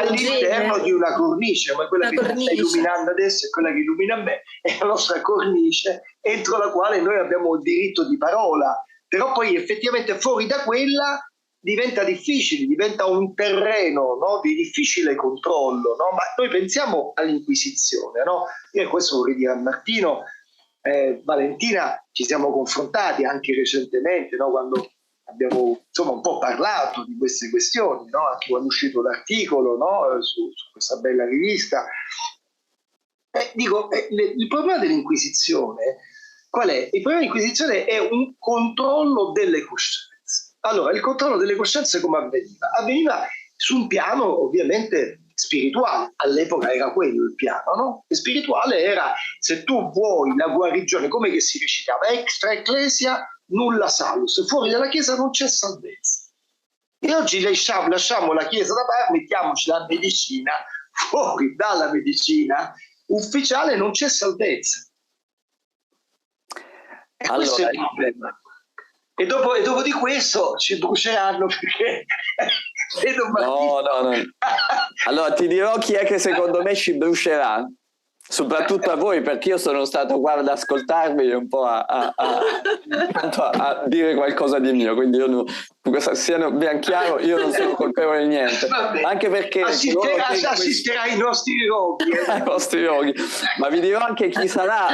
una cornice, ma quella che sta illuminando adesso è quella che illumina me, è la nostra cornice entro la quale noi abbiamo il diritto di parola, però poi effettivamente fuori da quella diventa difficile, diventa un terreno, no, di difficile controllo, no? Ma noi pensiamo all'Inquisizione, no? Io questo vorrei dire a Martino, Valentina, ci siamo confrontati anche recentemente, no? Quando abbiamo insomma un po' parlato di queste questioni, no? Anche quando è uscito l'articolo, no? su questa bella rivista. Il problema dell'Inquisizione qual è? Il problema dell'Inquisizione è un controllo delle coscienze. Allora, il controllo delle coscienze come avveniva? Avveniva su un piano ovviamente spirituale, all'epoca era quello il piano, no? E spirituale era, se tu vuoi la guarigione, come che si recitava? Extra ecclesia nulla salus, fuori dalla Chiesa non c'è salvezza. E oggi lasciamo la Chiesa da parte, mettiamoci la medicina, fuori dalla medicina ufficiale non c'è salvezza. E allora, questo è il problema. E dopo di questo ci bruceranno perché no. Allora ti dirò chi è che secondo me ci brucerà, soprattutto a voi, perché io sono stato qua ad ascoltarvi e un po' a dire qualcosa di mio, quindi io sia ben chiaro, io non sono colpevole di niente. Vabbè, anche perché assisterai ai nostri roghi ai vostri roghi, ma vi dirò anche chi sarà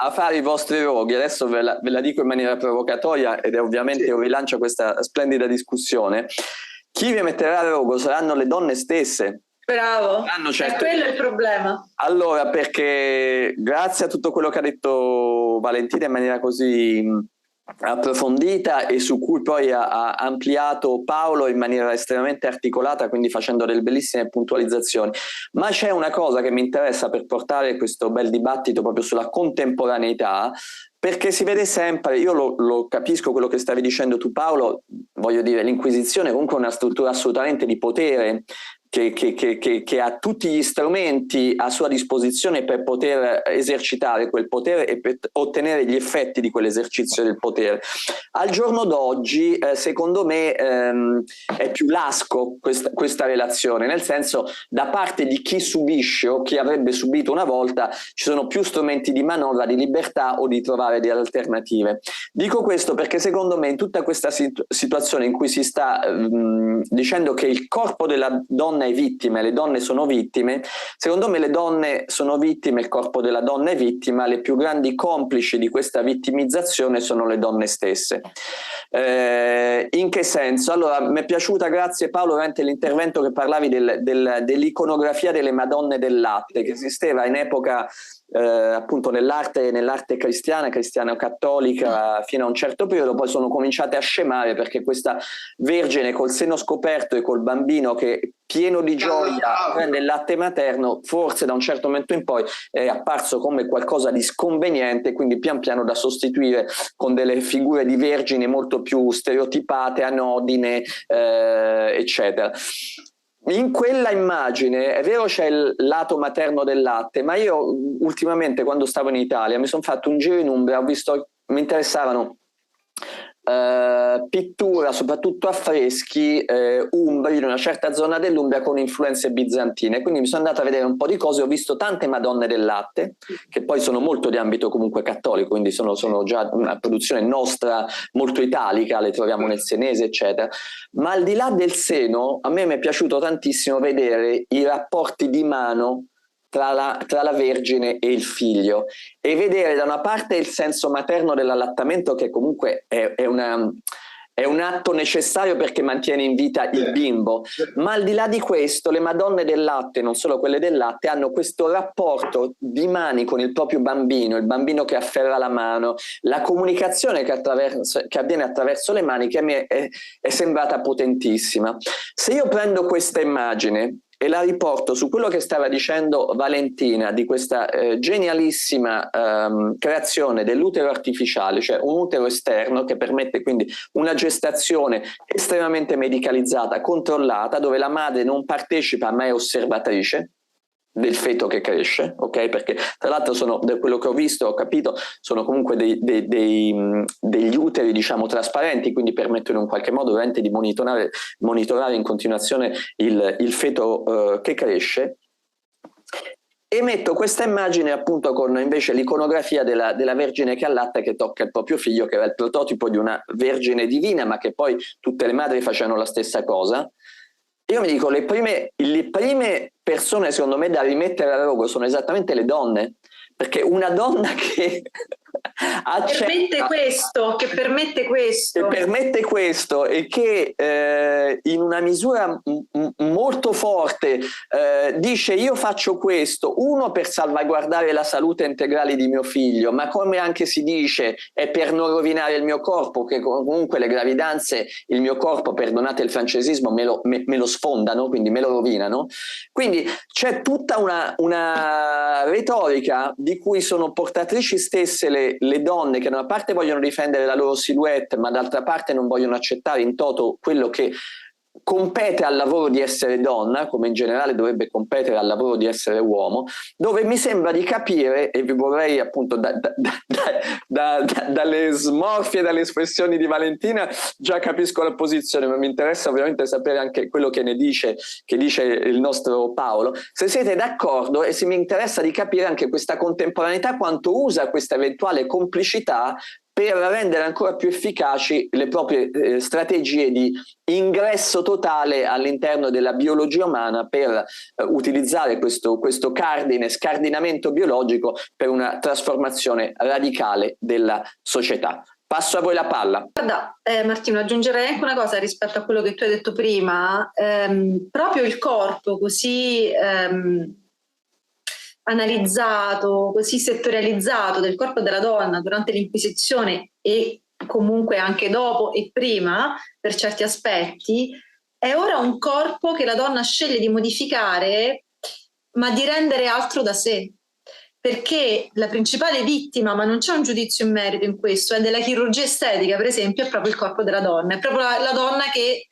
a fare i vostri roghi. Adesso ve la dico in maniera provocatoria ed è ovviamente un rilancio a questa splendida discussione. Chi vi metterà a rogo saranno le donne stesse. Bravo, certo, è quello il problema. Allora, perché grazie a tutto quello che ha detto Valentina in maniera così approfondita e su cui poi ha ampliato Paolo in maniera estremamente articolata, quindi facendo delle bellissime puntualizzazioni, ma c'è una cosa che mi interessa per portare questo bel dibattito proprio sulla contemporaneità, perché si vede sempre, io lo capisco quello che stavi dicendo tu Paolo, voglio dire, l'Inquisizione comunque è una struttura assolutamente di potere che ha tutti gli strumenti a sua disposizione per poter esercitare quel potere e per ottenere gli effetti di quell'esercizio del potere. Al giorno d'oggi, secondo me, è più lasco questa relazione, nel senso, da parte di chi subisce o chi avrebbe subito una volta, ci sono più strumenti di manovra, di libertà o di trovare delle alternative. Dico questo perché secondo me in tutta questa situazione in cui si sta dicendo che il corpo della donna è vittima e le donne sono vittime, secondo me le donne sono vittime, il corpo della donna è vittima, le più grandi complici di questa vittimizzazione sono le donne stesse. In che senso? Allora, mi è piaciuta, grazie Paolo, veramente l'intervento che parlavi dell'iconografia delle Madonne del latte, che esisteva in epoca appunto nell'arte cristiano-cattolica fino a un certo periodo, poi sono cominciate a scemare perché questa vergine col seno scoperto e col bambino che pieno di gioia prende il latte materno, forse da un certo momento in poi è apparso come qualcosa di sconveniente, quindi pian piano da sostituire con delle figure di vergini molto più stereotipate, anodine, eccetera. In quella immagine è vero c'è il lato materno del latte, ma io ultimamente quando stavo in Italia mi sono fatto un giro in Umbria, mi interessavano pittura, soprattutto affreschi umbri in una certa zona dell'Umbria con influenze bizantine, quindi mi sono andato a vedere un po' di cose, ho visto tante Madonne del latte che poi sono molto di ambito comunque cattolico, quindi sono già una produzione nostra molto italica, le troviamo nel senese eccetera, ma al di là del seno a me mi è piaciuto tantissimo vedere i rapporti di mano tra la Vergine e il figlio e vedere da una parte il senso materno dell'allattamento, che comunque è un atto necessario perché mantiene in vita il bimbo, ma al di là di questo le Madonne del latte, non solo quelle del latte, hanno questo rapporto di mani con il proprio bambino, il bambino che afferra la mano, la comunicazione che avviene attraverso le mani, che a me è sembrata potentissima. Se io prendo questa immagine e la riporto su quello che stava dicendo Valentina di questa genialissima creazione dell'utero artificiale, cioè un utero esterno che permette quindi una gestazione estremamente medicalizzata, controllata, dove la madre non partecipa ma è osservatrice del feto che cresce, ok? Perché tra l'altro sono, da quello che ho visto, ho capito, sono comunque degli uteri, diciamo, trasparenti, quindi permettono in qualche modo veramente di monitorare in continuazione il feto che cresce. E metto questa immagine appunto con invece l'iconografia della Vergine che allatta, che tocca il proprio figlio, che era il prototipo di una Vergine divina, ma che poi tutte le madri facevano la stessa cosa. Io mi dico, le prime persone secondo me da rimettere a rogo sono esattamente le donne, perché una donna che permette questo e che in una misura molto forte dice io faccio questo, uno per salvaguardare la salute integrale di mio figlio, ma come anche si dice è per non rovinare il mio corpo, che comunque le gravidanze, il mio corpo, perdonate il francesismo, me lo sfondano, quindi me lo rovinano. Quindi c'è tutta una retorica di cui sono portatrici stesse le donne, che da una parte vogliono difendere la loro silhouette, ma d'altra parte non vogliono accettare in toto quello che compete al lavoro di essere donna, come in generale dovrebbe competere al lavoro di essere uomo, dove mi sembra di capire, e vi vorrei appunto dalle smorfie, dalle espressioni di Valentina già capisco la posizione, ma mi interessa ovviamente sapere anche quello che dice il nostro Paolo, se siete d'accordo, e se mi interessa di capire anche questa contemporaneità, quanto usa questa eventuale complicità per rendere ancora più efficaci le proprie strategie di ingresso totale all'interno della biologia umana, per utilizzare questo scardinamento biologico per una trasformazione radicale della società. Passo a voi la palla. Guarda, Martino, aggiungerei anche una cosa rispetto a quello che tu hai detto prima. Proprio il corpo così analizzato, così settorializzato del corpo della donna durante l'Inquisizione e comunque anche dopo e prima per certi aspetti, è ora un corpo che la donna sceglie di modificare, ma di rendere altro da sé. Perché la principale vittima, ma non c'è un giudizio in merito in questo, è della chirurgia estetica, per esempio, è proprio il corpo della donna, è proprio la donna che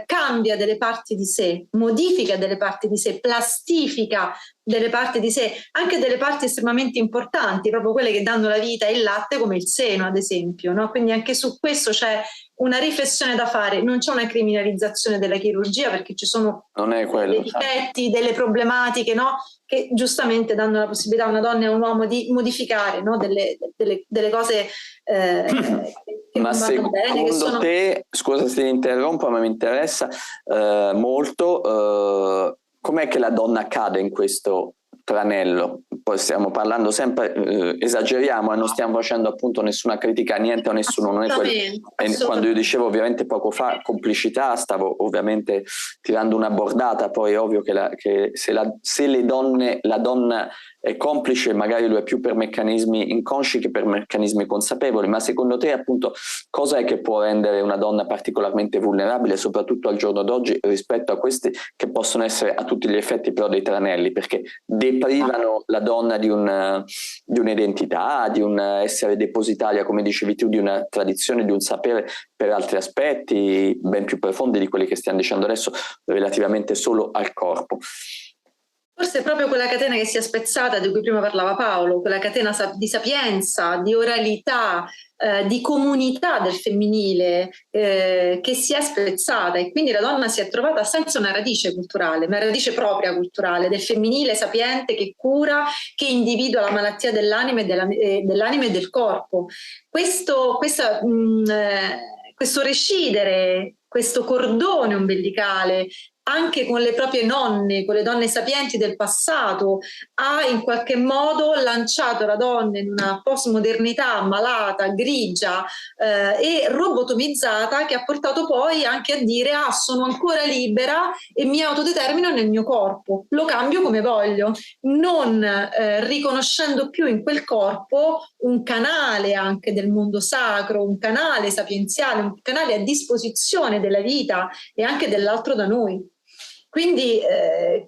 cambia delle parti di sé, modifica delle parti di sé, plastifica delle parti di sé, anche delle parti estremamente importanti, proprio quelle che danno la vita e il latte, come il seno, ad esempio, no? Quindi anche su questo c'è una riflessione da fare, non c'è una criminalizzazione della chirurgia, perché ci sono dei difetti, delle problematiche, no? Che giustamente danno la possibilità a una donna e a un uomo di modificare, no? delle cose che ma non vanno bene. Che sono... te, scusa se ti interrompo, ma mi interessa molto, com'è che la donna cade in questo tranello? Poi stiamo parlando sempre, esageriamo e non stiamo facendo appunto nessuna critica a niente o a nessuno, non è quello. Quando io dicevo ovviamente poco fa complicità, stavo ovviamente tirando una bordata, poi è ovvio che se la donna è complice, magari lo è più per meccanismi inconsci che per meccanismi consapevoli, ma secondo te appunto cosa è che può rendere una donna particolarmente vulnerabile, soprattutto al giorno d'oggi, rispetto a questi che possono essere a tutti gli effetti però dei tranelli, perché deprivano la donna di un'identità, di un essere depositaria, come dicevi tu, di una tradizione, di un sapere per altri aspetti ben più profondi di quelli che stiamo dicendo adesso relativamente solo al corpo. Forse è proprio quella catena che si è spezzata, di cui prima parlava Paolo, quella catena di sapienza, di oralità, di comunità del femminile che si è spezzata, e quindi la donna si è trovata senza una radice culturale, una radice propria culturale, del femminile sapiente che cura, che individua la malattia dell'anima e del corpo. Questo recidere, questo cordone ombelicale anche con le proprie nonne, con le donne sapienti del passato, ha in qualche modo lanciato la donna in una postmodernità malata, grigia e robotomizzata, che ha portato poi anche a dire sono ancora libera e mi autodetermino nel mio corpo, lo cambio come voglio, non riconoscendo più in quel corpo un canale anche del mondo sacro, un canale sapienziale, un canale a disposizione della vita e anche dell'altro da noi. Quindi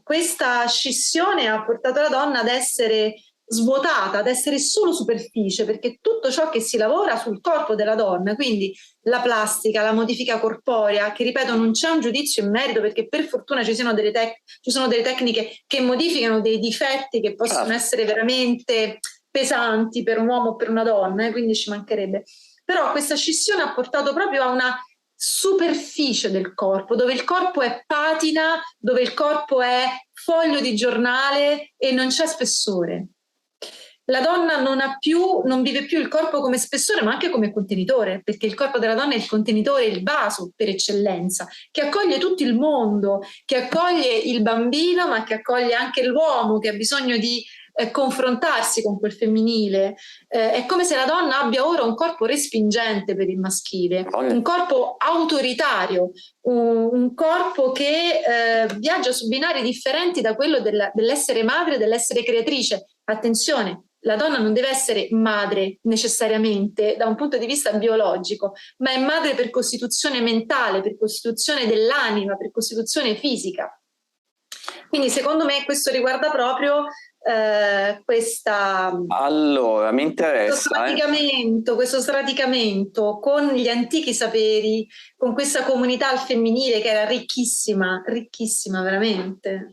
questa scissione ha portato la donna ad essere svuotata, ad essere solo superficie, perché tutto ciò che si lavora sul corpo della donna, quindi la plastica, la modifica corporea, che ripeto non c'è un giudizio in merito, perché per fortuna ci sono delle tecniche che modificano dei difetti che possono essere veramente pesanti per un uomo o per una donna, quindi ci mancherebbe. Però questa scissione ha portato proprio a una superficie del corpo, dove il corpo è patina, dove il corpo è foglio di giornale e non c'è spessore. La donna non vive più il corpo come spessore, ma anche come contenitore, perché il corpo della donna è il contenitore, il vaso per eccellenza, che accoglie tutto il mondo, che accoglie il bambino, ma che accoglie anche l'uomo che ha bisogno di confrontarsi con quel femminile. È come se la donna abbia ora un corpo respingente per il maschile, un corpo autoritario, un corpo che viaggia su binari differenti da quello dell'essere madre e dell'essere creatrice. Attenzione, la donna non deve essere madre necessariamente da un punto di vista biologico, ma è madre per costituzione mentale, per costituzione dell'anima, per costituzione fisica. Quindi secondo me questo riguarda proprio allora, mi interessa, questo sradicamento con gli antichi saperi, con questa comunità al femminile che era ricchissima, ricchissima veramente.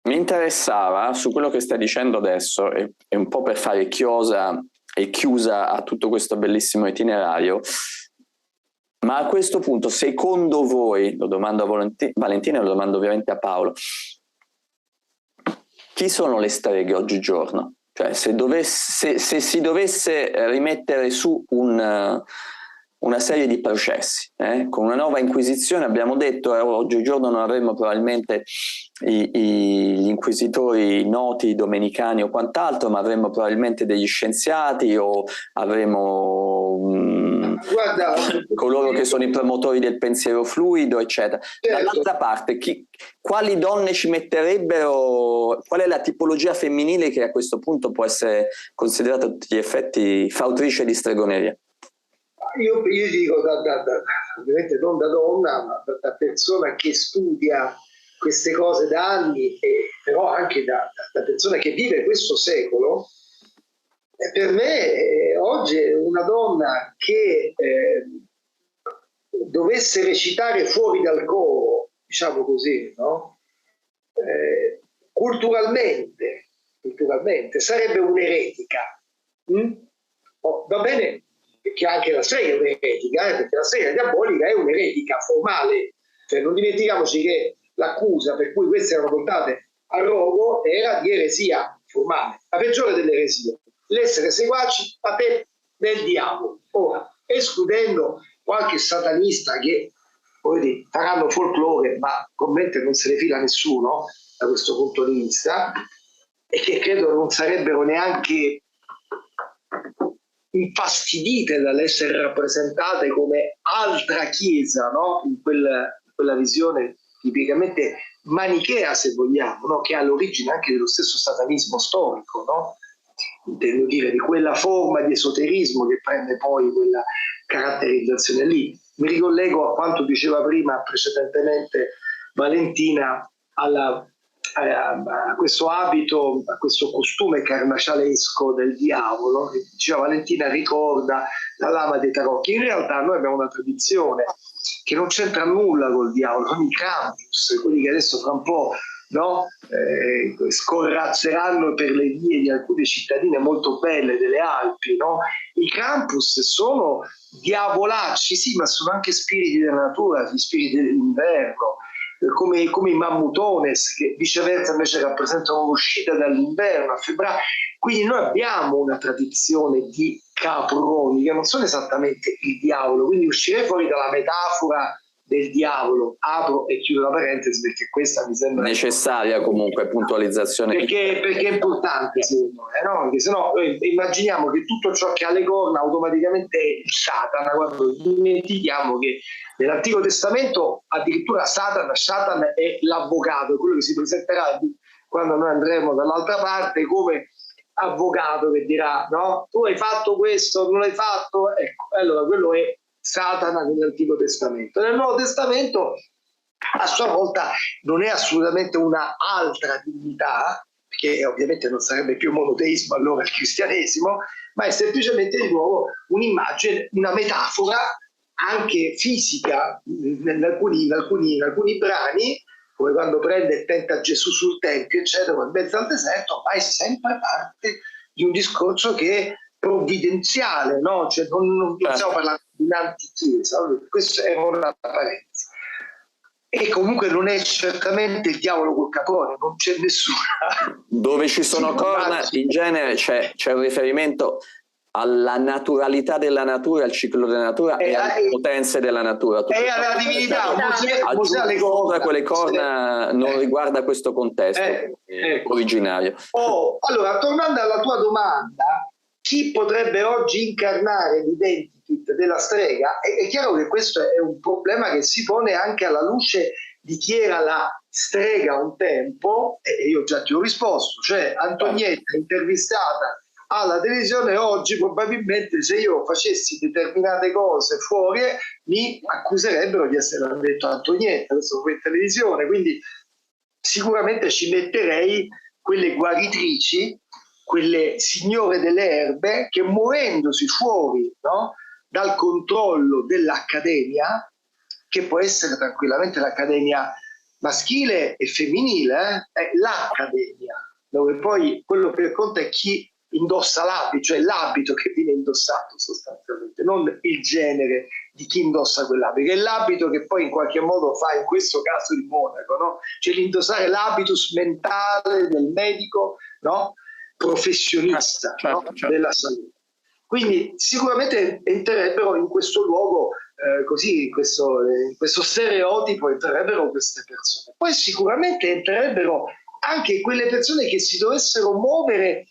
Mi interessava su quello che stai dicendo adesso, e un po' per fare chiusa a tutto questo bellissimo itinerario, ma a questo punto, secondo voi, lo domando a Valentina e lo domando ovviamente a Paolo, chi sono le streghe oggigiorno? Cioè, se si dovesse rimettere su una serie di processi, con una nuova inquisizione, abbiamo detto, oggigiorno non avremmo probabilmente gli inquisitori noti domenicani o quant'altro, ma avremmo probabilmente degli scienziati o avremo coloro che sono i promotori del pensiero fluido, eccetera. Dall'altra parte, quali donne ci metterebbero? Qual è la tipologia femminile che a questo punto può essere considerata a tutti gli effetti fautrice di stregoneria? Io dico, ovviamente non da donna, ma da persona che studia queste cose da anni, però anche da persona che vive questo secolo. Per me oggi una donna che dovesse recitare fuori dal coro, diciamo così, no? Culturalmente sarebbe un'eretica. Va bene che anche la strega è un'eretica, perché la strega diabolica è un'eretica formale, cioè non dimentichiamoci che l'accusa per cui queste erano portate a rogo era di eresia formale, la peggiore delle eresie, l'essere seguaci del diavolo. Ora, escludendo qualche satanista che faranno folklore, ma commenti non se ne fila nessuno da questo punto di vista, e che credo non sarebbero neanche infastidite dall'essere rappresentate come altra chiesa, no? in quella visione tipicamente manichea, se vogliamo, no? Che ha l'origine anche dello stesso satanismo storico, no? Intendo dire, di quella forma di esoterismo che prende poi quella caratterizzazione lì. Mi ricollego a quanto diceva prima precedentemente Valentina, a questo abito, a questo costume carnacialesco del diavolo, che diceva Valentina ricorda la lama dei tarocchi. In realtà noi abbiamo una tradizione che non c'entra nulla col diavolo, sono i Krampus, quelli che adesso fra un po' scorrazzeranno per le vie di alcune cittadine molto belle delle Alpi, no? I Krampus sono diavolacci, sì, ma sono anche spiriti della natura, gli spiriti dell'inverno, come i mammutones, che viceversa invece rappresentano un'uscita dall'inverno a febbraio. Quindi noi abbiamo una tradizione di caproni che non sono esattamente il diavolo, quindi uscire fuori dalla metafora del diavolo, apro e chiudo la parentesi perché questa mi sembra necessaria, comunque puntualizzazione, perché è importante secondo me, no? Perché sennò immaginiamo che tutto ciò che ha le corna automaticamente è il Satana, quando dimentichiamo che nell'Antico Testamento addirittura Satan è l'avvocato, quello che si presenterà quando noi andremo dall'altra parte come avvocato che dirà no, tu hai fatto questo, non l'hai fatto, ecco, allora quello è Satana nell'Antico Testamento. Nel Nuovo Testamento a sua volta non è assolutamente una altra divinità, perché ovviamente non sarebbe più monoteismo allora il cristianesimo, ma è semplicemente di nuovo un'immagine, una metafora anche fisica in alcuni brani, come quando prende e tenta Gesù sul Tempio, eccetera, in mezzo al deserto, ma è sempre parte di un discorso che è provvidenziale, no? Cioè non stiamo parlando di un'antichiesa, questa è un'apparenza. E comunque non è certamente il diavolo col capone, non c'è nessuna. Dove ci sono corna, in genere c'è un riferimento alla naturalità della natura, al ciclo della natura e alle potenze della natura. E alla divinità. Mosè alle corna, quelle corna non riguarda questo contesto originario. Allora, tornando alla tua domanda, chi potrebbe oggi incarnare l'identikit della strega? È chiaro che questo è un problema che si pone anche alla luce di chi era la strega un tempo, e io già ti ho risposto, cioè Antonietta intervistata alla televisione. Oggi probabilmente se io facessi determinate cose fuori mi accuserebbero di essere detto Antonietta, adesso in televisione, quindi sicuramente ci metterei quelle guaritrici, quelle signore delle erbe che, muovendosi fuori, no, dal controllo dell'accademia, che può essere tranquillamente l'accademia maschile e femminile, è l'accademia, dove poi quello che conta è chi indossa l'abito, cioè l'abito che viene indossato sostanzialmente, non il genere di chi indossa quell'abito, è l'abito che poi in qualche modo fa in questo caso il monaco, no? Cioè l'indossare l'habitus mentale del medico, no? Professionista, certo. Della salute. Quindi sicuramente entrerebbero in questo luogo, così in questo stereotipo entrerebbero queste persone. Poi sicuramente entrerebbero anche quelle persone che si dovessero muovere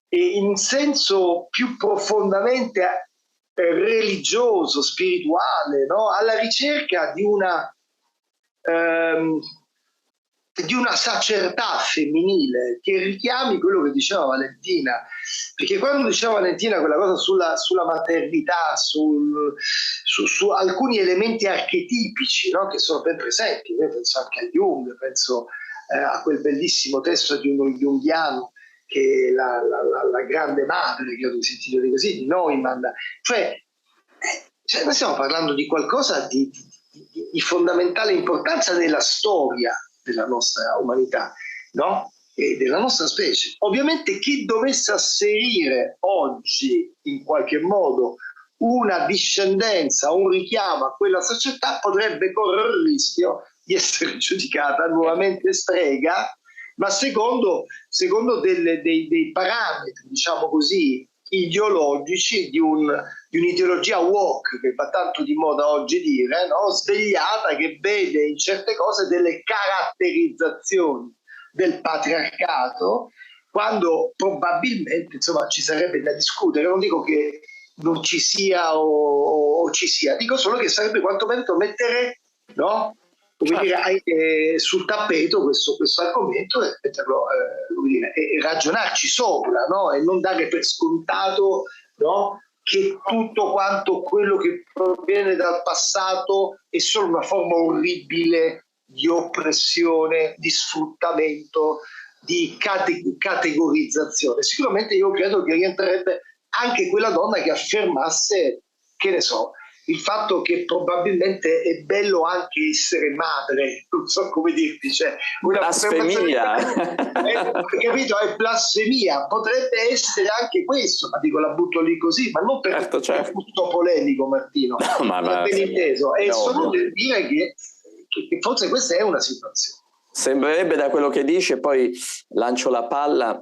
in senso più profondamente religioso, spirituale, no? Alla ricerca di una sacertà femminile che richiami quello che diceva Valentina, perché quando diceva Valentina quella cosa sulla maternità, su alcuni elementi archetipici, no? Che sono ben presenti, io penso anche a Jung, penso a quel bellissimo testo di uno junghiano che è la grande madre, che ho sentito di così, di Neumann, cioè noi stiamo parlando di qualcosa di fondamentale importanza nella storia della nostra umanità, no? E della nostra specie. Ovviamente chi dovesse asserire oggi in qualche modo una discendenza, un richiamo a quella società, potrebbe correre il rischio di essere giudicata nuovamente strega, ma secondo dei parametri, diciamo così, ideologici di un'ideologia woke, che fa tanto di moda oggi dire, no? Svegliata, che vede in certe cose delle caratterizzazioni del patriarcato, quando probabilmente, insomma, ci sarebbe da discutere. Non dico che non ci sia o ci sia, dico solo che sarebbe quantomeno mettere, no? Come dire, sul tappeto questo argomento e metterlo, e ragionarci sopra, no? E non dare per scontato, no? Che tutto quanto quello che proviene dal passato è solo una forma orribile di oppressione, di sfruttamento, di categorizzazione. Sicuramente io credo che rientrerebbe anche quella donna che affermasse, che ne so, il fatto che probabilmente è bello anche essere madre, non so come dirti, cioè una blasfemia, capito? È blasfemia, potrebbe essere anche questo, ma dico, la butto lì così, ma non per certo. tutto polemico, Martino, no, ma ben inteso, è solo per dire che forse questa è una situazione. Sembrerebbe, da quello che dice, poi lancio la palla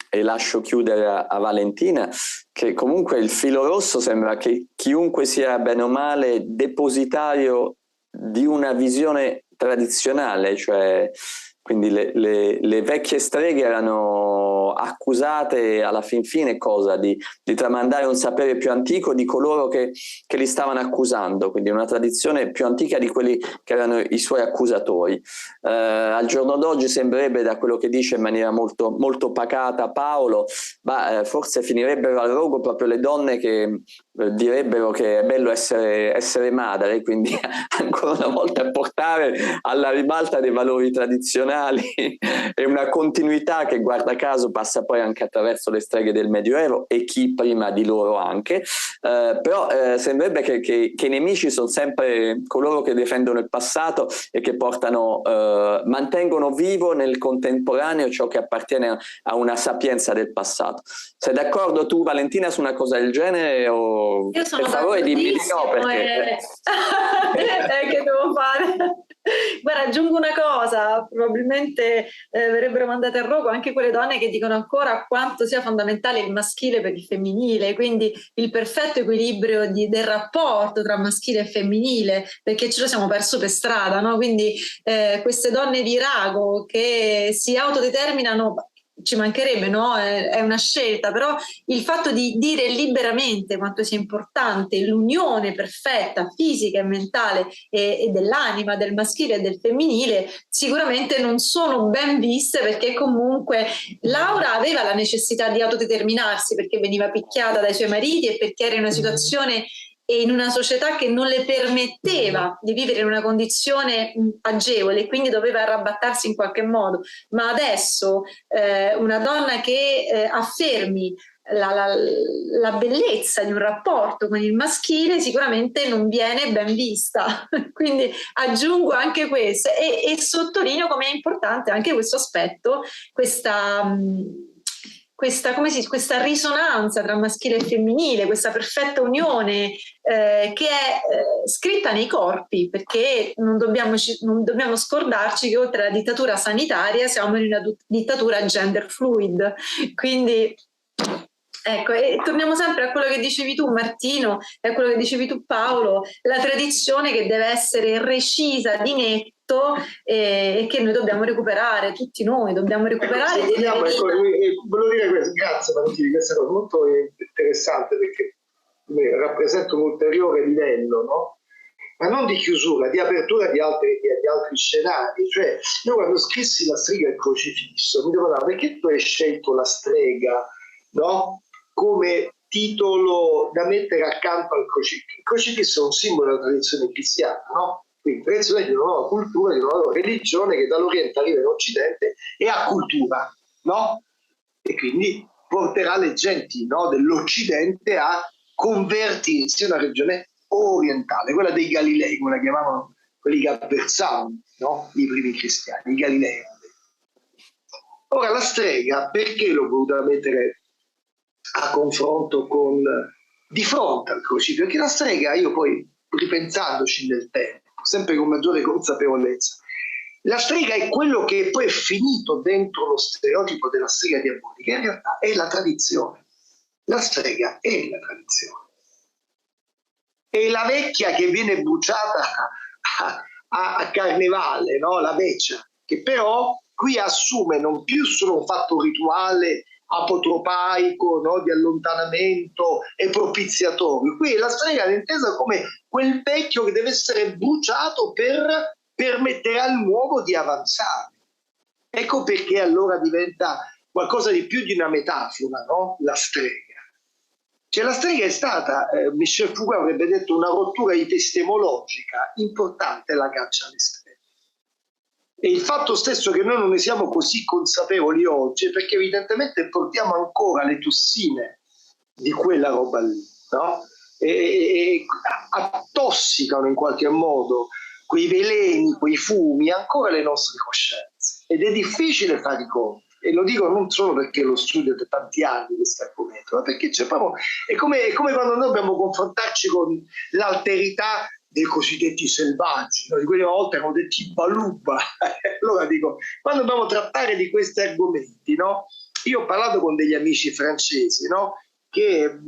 e lascio chiudere a Valentina, che comunque il filo rosso sembra che chiunque sia bene o male depositario di una visione tradizionale, cioè quindi le vecchie streghe erano accusate alla fin fine di tramandare un sapere più antico di coloro che li stavano accusando, quindi una tradizione più antica di quelli che erano i suoi accusatori. Al giorno d'oggi sembrerebbe, da quello che dice in maniera molto, molto pacata Paolo, forse finirebbero al rogo proprio le donne che direbbero che è bello essere madre, quindi ancora una volta portare alla ribalta dei valori tradizionali e una continuità che guarda caso passa poi anche attraverso le streghe del Medioevo e chi prima di loro anche, però sembrerebbe che i nemici sono sempre coloro che difendono il passato e che mantengono vivo nel contemporaneo ciò che appartiene a una sapienza del passato. Sei d'accordo tu, Valentina, su una cosa del genere? O io sono per favore dimmi di no, perché che devo fare? Guarda, aggiungo una cosa, probabilmente verrebbero mandate a rogo anche quelle donne che dicono ancora quanto sia fondamentale il maschile per il femminile, quindi il perfetto equilibrio del rapporto tra maschile e femminile, perché ce lo siamo perso per strada, no? Quindi queste donne di Rago che si autodeterminano, ci mancherebbe, no? È una scelta, però il fatto di dire liberamente quanto sia importante l'unione perfetta fisica e mentale e dell'anima, del maschile e del femminile, sicuramente non sono ben viste, perché comunque Laura aveva la necessità di autodeterminarsi perché veniva picchiata dai suoi mariti e perché era in una situazione e in una società che non le permetteva di vivere in una condizione agevole, quindi doveva arrabattarsi in qualche modo. Ma adesso una donna che affermi la bellezza di un rapporto con il maschile sicuramente non viene ben vista. Quindi aggiungo anche questo e sottolineo come è importante anche questo aspetto, questa risonanza tra maschile e femminile, questa perfetta unione che è scritta nei corpi, perché non dobbiamo scordarci che oltre alla dittatura sanitaria siamo in una dittatura gender fluid. Quindi ecco, e torniamo sempre a quello che dicevi tu, Martino, e a quello che dicevi tu, Paolo, la tradizione che deve essere recisa di netto e che noi dobbiamo recuperare, tutti noi dobbiamo recuperare. Volevo dire questo, grazie Valentina, questa cosa molto interessante, perché rappresenta un ulteriore livello, no? Ma non di chiusura, di apertura di altri scenari. Cioè, io quando scrissi La strega e il crocifisso mi domandavo perché tu hai scelto la strega, no? Come titolo da mettere accanto al crocifisso. Il crocifisso è un simbolo della tradizione cristiana, no? Quindi tradizione di una nuova cultura, di una nuova religione che dall'Oriente arriva in Occidente e ha cultura, no? E quindi porterà le genti, no, dell'Occidente a convertirsi in una regione orientale, quella dei Galilei, come la chiamavano quelli che avversavano, no? I primi cristiani, i Galilei. Ora la strega, perché l'ho voluta mettere a confronto di fronte al crocifisso? Perché la strega, io poi ripensandoci nel tempo, sempre con maggiore consapevolezza, la strega è quello che poi è finito dentro lo stereotipo della strega diabolica, in realtà è la tradizione. La strega è la tradizione. È la vecchia che viene bruciata a carnevale, no? La vecchia, che però qui assume non più solo un fatto rituale apotropaico, no? Di allontanamento e propiziatorio. Qui la strega è intesa come quel vecchio che deve essere bruciato per permettere al nuovo di avanzare. Ecco perché allora diventa qualcosa di più di una metafora, no? La strega. Cioè la strega è stata, Michel Foucault avrebbe detto, una rottura epistemologica importante, la caccia alle streghe. E il fatto stesso che noi non ne siamo così consapevoli oggi è perché evidentemente portiamo ancora le tossine di quella roba lì, no? E attossicano in qualche modo quei veleni, quei fumi, ancora le nostre coscienze. Ed è difficile fare i conti. E lo dico non solo perché lo studio da tanti anni questo argomento, ma perché c'è proprio, è come quando noi dobbiamo confrontarci con l'alterità dei cosiddetti selvaggi, no? Di quelle volte erano detti baluba. Allora dico, quando dobbiamo trattare di questi argomenti, no? Io ho parlato con degli amici francesi, no? Che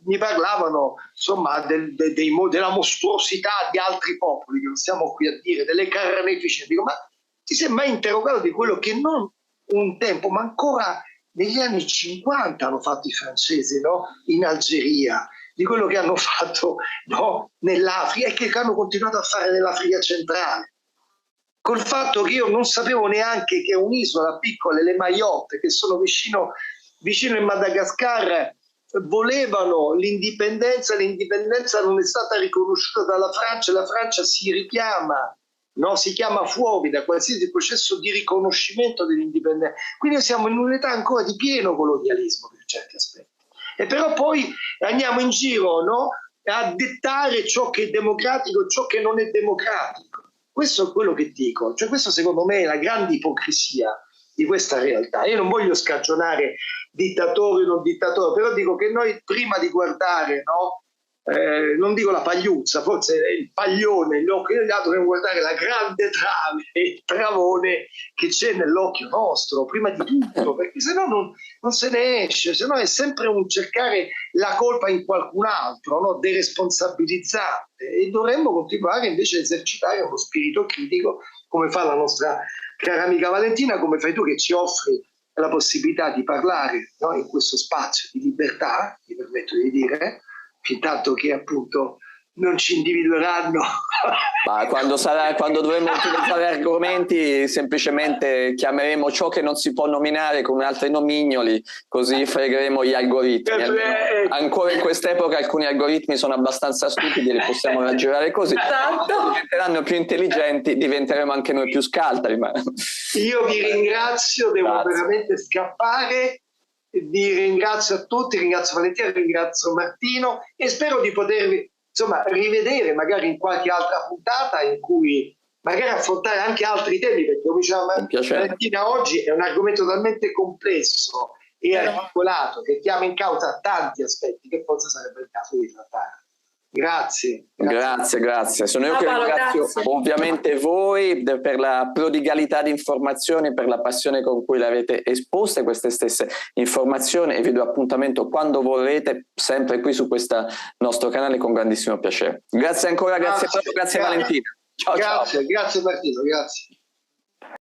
mi parlavano insomma della mostruosità di altri popoli, che non stiamo qui a dire, delle carneficine. Dico, ma ti sei mai interrogato di quello che non un tempo, ma ancora negli anni 50 hanno fatto i francesi, no? In Algeria, di quello che hanno fatto, no? Nell'Africa e che hanno continuato a fare nell'Africa centrale. Col fatto che io non sapevo neanche che un'isola piccola, le Mayotte, che sono vicino in Madagascar, volevano l'indipendenza non è stata riconosciuta dalla Francia, la Francia si richiama, no? Si chiama fuori da qualsiasi processo di riconoscimento dell'indipendenza. Quindi siamo in un'età ancora di pieno colonialismo per certi aspetti. E però poi andiamo in giro, no? A dettare ciò che è democratico e ciò che non è democratico. Questo è quello che dico, cioè questo secondo me è la grande ipocrisia di questa realtà. Io non voglio scagionare dittatori o non dittatori, però dico che noi prima di guardare, no? Non dico la pagliuzza, forse il paglione, l'occhio degli altri, dobbiamo guardare la grande trave, il travone che c'è nell'occhio nostro, prima di tutto, perché se no non se ne esce, se no è sempre un cercare la colpa in qualcun altro, no? Deresponsabilizzante, e dovremmo continuare invece a esercitare uno spirito critico, come fa la nostra cara amica Valentina, come fai tu che ci offri la possibilità di parlare, no? In questo spazio di libertà, mi permetto di dire, fin tanto che appunto non ci individueranno. Ma quando dovremo utilizzare argomenti, semplicemente chiameremo ciò che non si può nominare con altri nomignoli, così fregheremo gli algoritmi. Ancora in quest'epoca alcuni algoritmi sono abbastanza stupidi, li possiamo raggirare così. Esatto. Diventeranno più intelligenti, diventeremo anche noi più scaltri. Ma... Io vi ringrazio, devo veramente scappare. Vi ringrazio a tutti, ringrazio Valentina, ringrazio Martino e spero di potervi rivedere magari in qualche altra puntata in cui magari affrontare anche altri temi, perché come diceva Valentina oggi è un argomento talmente complesso e articolato che chiama in causa tanti aspetti che forse sarebbe il caso di trattare. Grazie. Sono io che ringrazio ovviamente voi per la prodigalità di informazioni, per la passione con cui le avete esposte queste stesse informazioni, e vi do appuntamento quando vorrete, sempre qui su questo nostro canale, con grandissimo piacere. Grazie ancora, grazie Valentina. Ciao, grazie Martino, grazie.